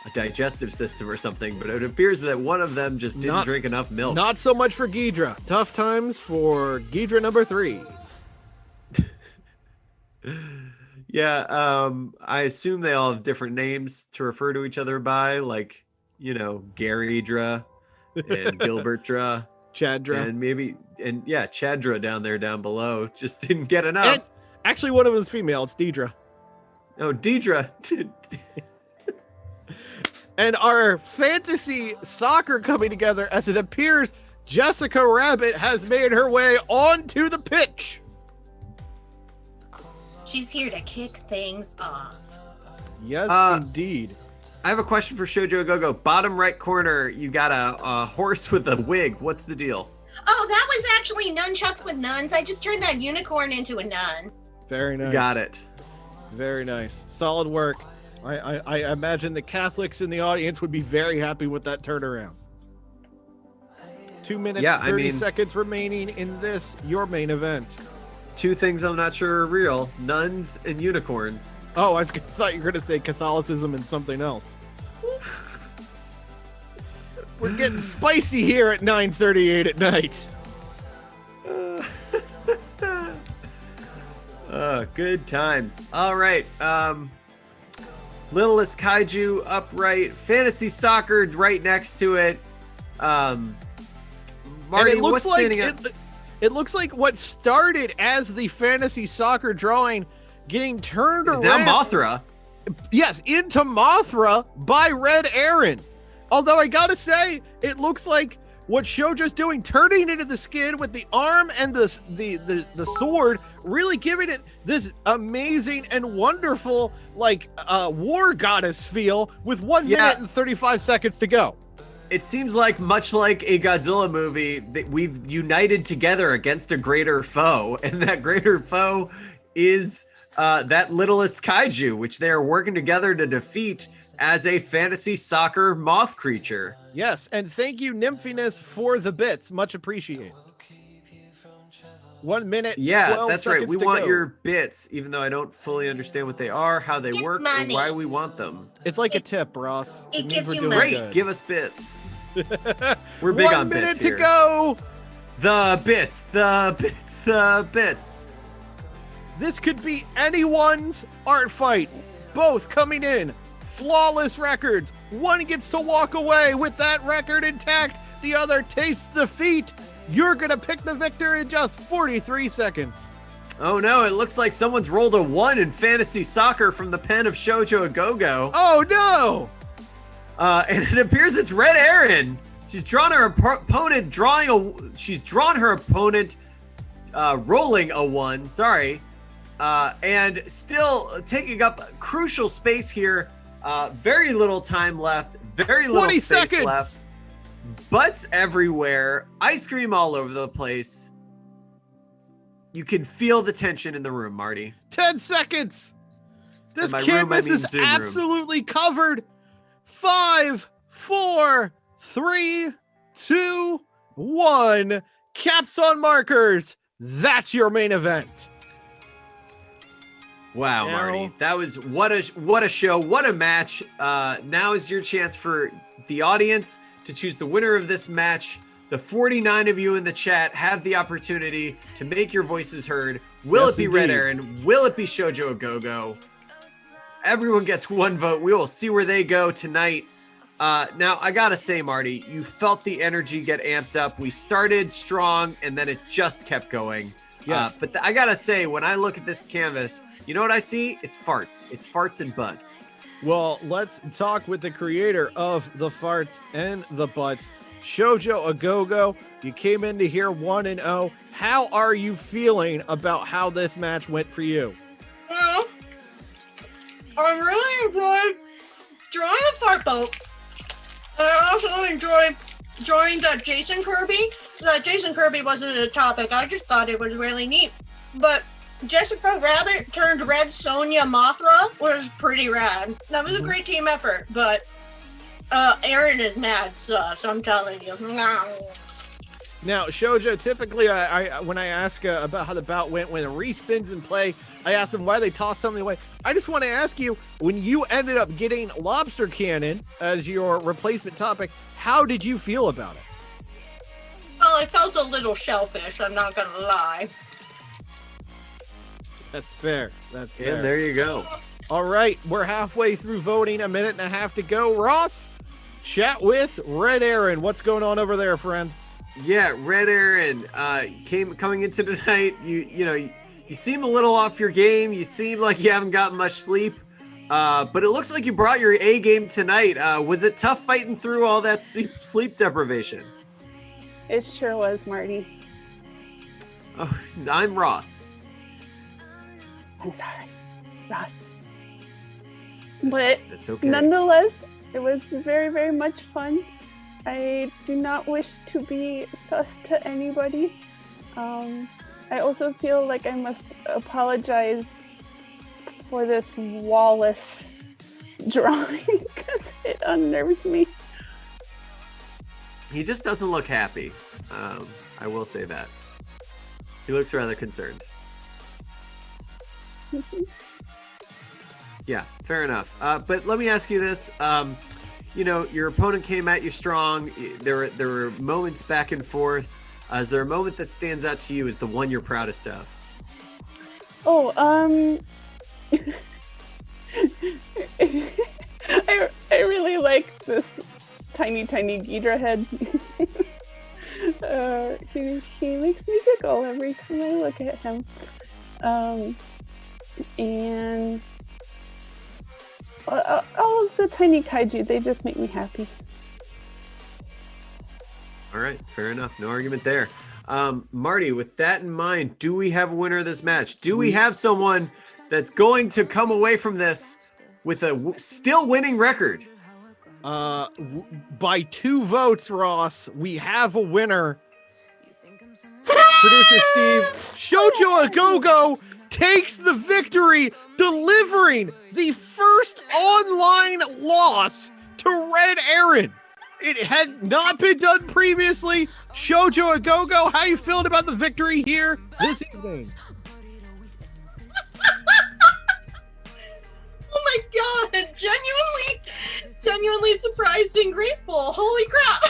a digestive system or something, but it appears that one of them just didn't drink enough milk. Not so much for Ghidra. Tough times for Ghidra number 3. Yeah, I assume they all have different names to refer to each other by, like, Garydra and Gilbertra. Chadra. And Chadra down below just didn't get enough. And actually, one of them is female. It's Deidre. Oh, Deidre. And our fantasy soccer coming together, as it appears Jessica Rabbit has made her way onto the pitch. She's here to kick things off. Yes, indeed. I have a question for Shoujo Go-Go. Bottom right corner, you got a horse with a wig. What's the deal? Oh, that was actually nunchucks with nuns. I just turned that unicorn into a nun. Very nice. Got it. Very nice. Solid work. I imagine the Catholics in the audience would be very happy with that turnaround. 2 minutes, 30 seconds remaining in this, your main event. 2 things I'm not sure are real: nuns and unicorns. Oh, I thought you were going to say Catholicism and something else. We're getting spicy here at 9:38 at night. Good times. All right. Littlest Kaiju upright. Fantasy Soccer right next to it. Marty, it looks what's like standing up? it looks like what started as the Fantasy Soccer drawing getting turned around. Now Mothra. Yes, into Mothra by Red Erin. Although I gotta say, it looks like what Shoujo's doing, turning into the skin with the arm and the sword, really giving it this amazing and wonderful like war goddess feel with 1 minute and 35 seconds to go. It seems like, much like a Godzilla movie, that we've united together against a greater foe, and that greater foe is that littlest kaiju, which they are working together to defeat as a fantasy soccer moth creature. Yes, and thank you, Nymphiness, for the bits. Much appreciated. 1 minute. Yeah, that's right. We want go. your bits, even though I don't fully understand what they are, how they work, money. or why we want them. It's like a tip, Ross. It means gets we're you doing money. Great, good. give us bits. We're big 1 on minute bits to here. go. The bits, the bits, the bits. This could be anyone's art fight. Both coming in. Flawless records. One gets to walk away with that record intact. The other tastes defeat. You're going to pick the victor in just 43 seconds. Oh no, it looks like someone's rolled a 1 in fantasy soccer from the pen of Shoujo Agogo. Oh no! And it appears it's Red Erin. She's drawn her opponent rolling a 1, sorry. And still taking up crucial space here. Very little time left, very little 20 space seconds left. Butts everywhere, ice cream all over the place. You can feel the tension in the room, Marty. 10 seconds. This by room, canvas I mean is Zoom room. absolutely covered. 5, 4, 3, 2, 1. Caps on markers. That's your main event. Wow, Now- Marty, that was what a show, what a match. Now is your chance for the audience to choose the winner of this match. The 49 of you in the chat have the opportunity to make your voices heard. Will Yes, it be Red indeed. Erin? Will it be Shoujo Agogo? Everyone gets 1 vote. We will see where they go tonight. Now, I gotta say, Marty, you felt the energy get amped up. We started strong, and then it just kept going. Yes. But I gotta say, when I look at this canvas, you know what I see? It's farts. It's farts and butts. Well, let's talk with the creator of the farts and the butts, Shoujo Agogo. You came in to hear 1-0. How are you feeling about how this match went for you? Well, I really enjoyed drawing a fart boat. I also enjoyed drawing that Jason Kirby. That Jason Kirby wasn't a topic. I just thought it was really neat. But Jessica Rabbit turned Red Sonia Mothra was pretty rad. That was a great team effort. But Erin is mad sus, I'm telling you. Now, Shoujo, typically, I when I ask about how the bout went, when a respin's in play, I ask them why they toss something away. I just want to ask you, when you ended up getting Lobster Cannon as your replacement topic, how did you feel about it? Well, I felt a little shellfish, I'm not gonna lie. That's fair. That's fair. And there you go. All right, we're halfway through voting, 1.5 minutes to go. Ross, chat with Red Erin. What's going on over there, friend? Yeah, Red Erin coming into tonight. You seem a little off your game. You seem like you haven't gotten much sleep. But it looks like you brought your A game tonight. Was it tough fighting through all that sleep deprivation? It sure was, Marty. Oh, I'm Ross. I'm sorry, Ross. But That's okay. nonetheless, it was very, very much fun. I do not wish to be sus to anybody. I also feel like I must apologize for this Wallace drawing because it unnerves me. He just doesn't look happy. I will say that. He looks rather concerned. Yeah, fair enough. But let me ask you this. Your opponent came at you strong. There were moments back and forth. Is there a moment that stands out to you as the one you're proudest of? Oh, I really like this tiny Ghidra head. He makes me giggle every time I look at him. And all of the tiny kaiju, they just make me happy. All right, fair enough. No argument there. Marty, with that in mind, do we have a winner of this match? Do we have someone that's going to come away from this with a still winning record? By 2 votes, Ross, we have a winner. Producer Steve, Shoujo Agogo takes the victory, delivering the first online loss to Red Erin. It had not been done previously. Shoujo Agogo, how you feeling about the victory here this evening? Oh my god, genuinely surprised and grateful. Holy crap.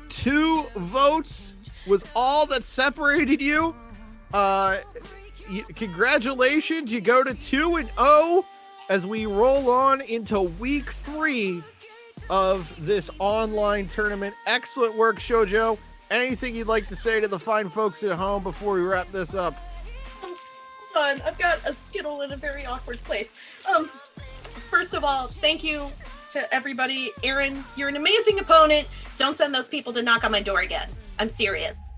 2 votes was all that separated you. Congratulations, you go to 2-0 as we roll on into week 3 of this online tournament. Excellent work, Shoujo. Anything you'd like to say to the fine folks at home before we wrap this up? Hold on, I've got a Skittle in a very awkward place. First of all, thank you to everybody. Erin, you're an amazing opponent. Don't send those people to knock on my door again. I'm serious.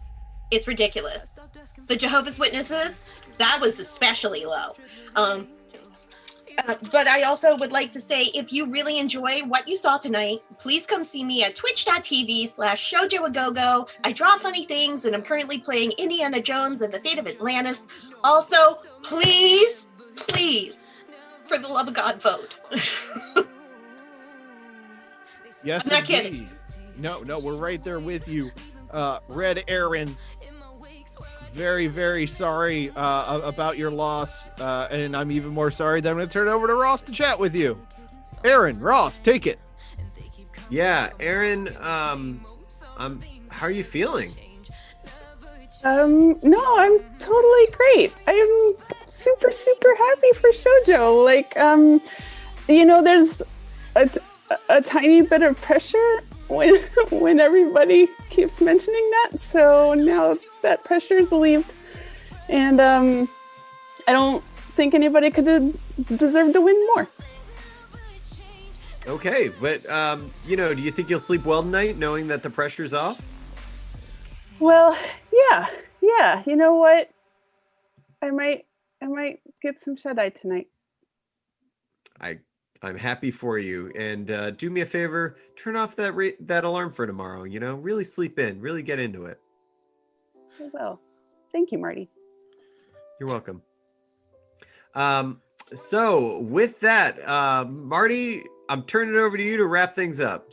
It's ridiculous. The Jehovah's Witnesses, that was especially low. But I also would like to say, if you really enjoy what you saw tonight, please come see me at twitch.tv/ShoujoAgogo. I draw funny things, and I'm currently playing Indiana Jones and the Fate of Atlantis. Also, please, for the love of God, vote. Yes, I'm not kidding. No, we're right there with you. Red Erin, very, very sorry about your loss, and I'm even more sorry that I'm going to turn it over to Ross to chat with you. Erin, Ross, take it. Yeah, Erin, how are you feeling? No, I'm totally great. I'm super happy for Shoujo. Like, there's a tiny bit of pressure when everybody keeps mentioning that. So now that pressure is relieved, and I don't think anybody could have deserved to win more. Okay, but do you think you'll sleep well tonight, knowing that the pressure's off? Well, yeah. You know what? I might get some shut-eye tonight. I'm happy for you, and do me a favor, turn off that alarm for tomorrow. Really sleep in, really get into it. I will. Thank you, Marty. You're welcome. So with that, Marty, I'm turning it over to you to wrap things up.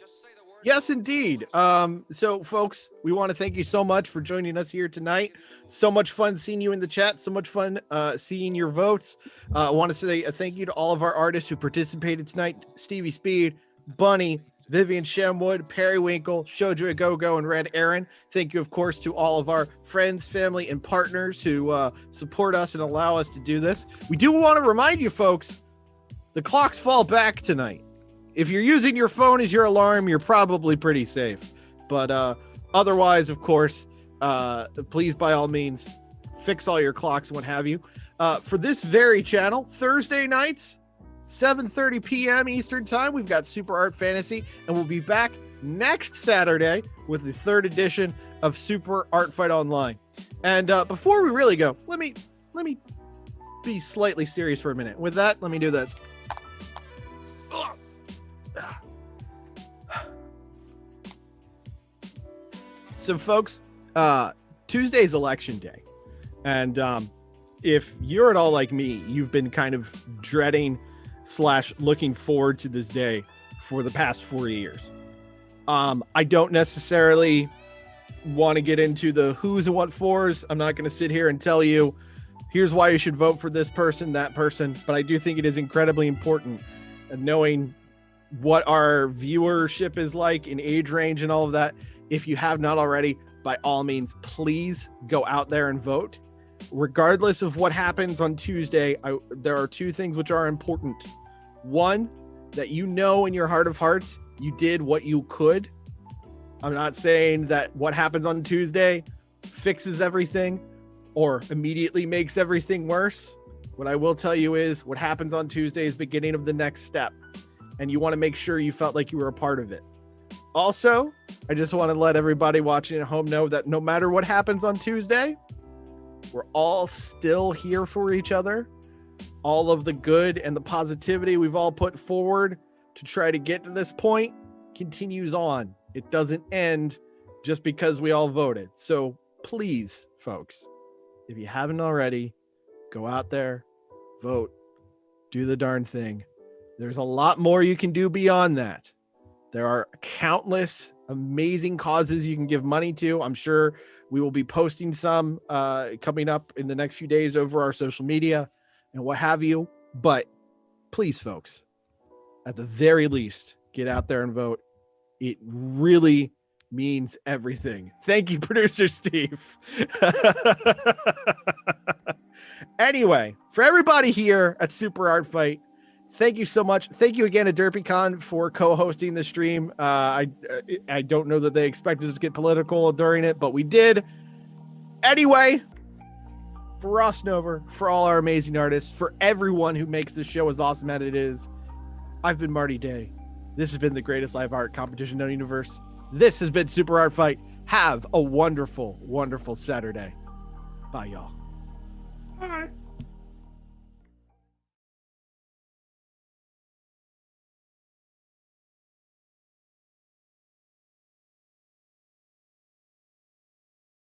Yes, indeed. So, folks, we want to thank you so much for joining us here tonight. So much fun seeing you in the chat. So much fun seeing your votes. I want to say a thank you to all of our artists who participated tonight. Stevie Speed, Bunny, Vivienne Shamwood, Periwnkle, Shoujo Agogo, and Red Erin. Thank you, of course, to all of our friends, family, and partners who support us and allow us to do this. We do want to remind you, folks, the clocks fall back tonight. If you're using your phone as your alarm, you're probably pretty safe. But otherwise, of course, please, by all means, fix all your clocks and what have you. For this very channel, Thursday nights, 7:30 p.m. Eastern Time, we've got Super Art Fantasy, and we'll be back next Saturday with the 3rd edition of Super Art Fight Online. And before we really go, let me be slightly serious for a minute. With that, let me do this. So, folks, Tuesday's election day, and if you're at all like me, you've been kind of dreading / looking forward to this day for the past 4 years. I don't necessarily want to get into the who's and what fors. I'm not going to sit here and tell you, here's why you should vote for this person, that person, but I do think it is incredibly important, knowing what our viewership is like in age range and all of that. If you have not already, by all means, please go out there and vote. Regardless of what happens on Tuesday, there are 2 things which are important. One, that in your heart of hearts, you did what you could. I'm not saying that what happens on Tuesday fixes everything or immediately makes everything worse. What I will tell you is what happens on Tuesday is beginning of the next step. And you want to make sure you felt like you were a part of it. Also, I just want to let everybody watching at home know that no matter what happens on Tuesday, we're all still here for each other. All of the good and the positivity we've all put forward to try to get to this point continues on. It doesn't end just because we all voted. So please, folks, if you haven't already, go out there, vote, do the darn thing. There's a lot more you can do beyond that. There are countless amazing causes you can give money to. I'm sure we will be posting some coming up in the next few days over our social media and what have you. But please, folks, at the very least, get out there and vote. It really means everything. Thank you, producer Steve. Anyway, for everybody here at Super Art Fight, thank you so much. Thank you again to DerpyCon for co-hosting the stream. I don't know that they expected us to get political during it, but we did. Anyway, for Ross Nover, for all our amazing artists, for everyone who makes this show as awesome as it is, I've been Marty Day. This has been the greatest live art competition in the universe. This has been Super Art Fight. Have a wonderful, wonderful Saturday. Bye, y'all. Bye.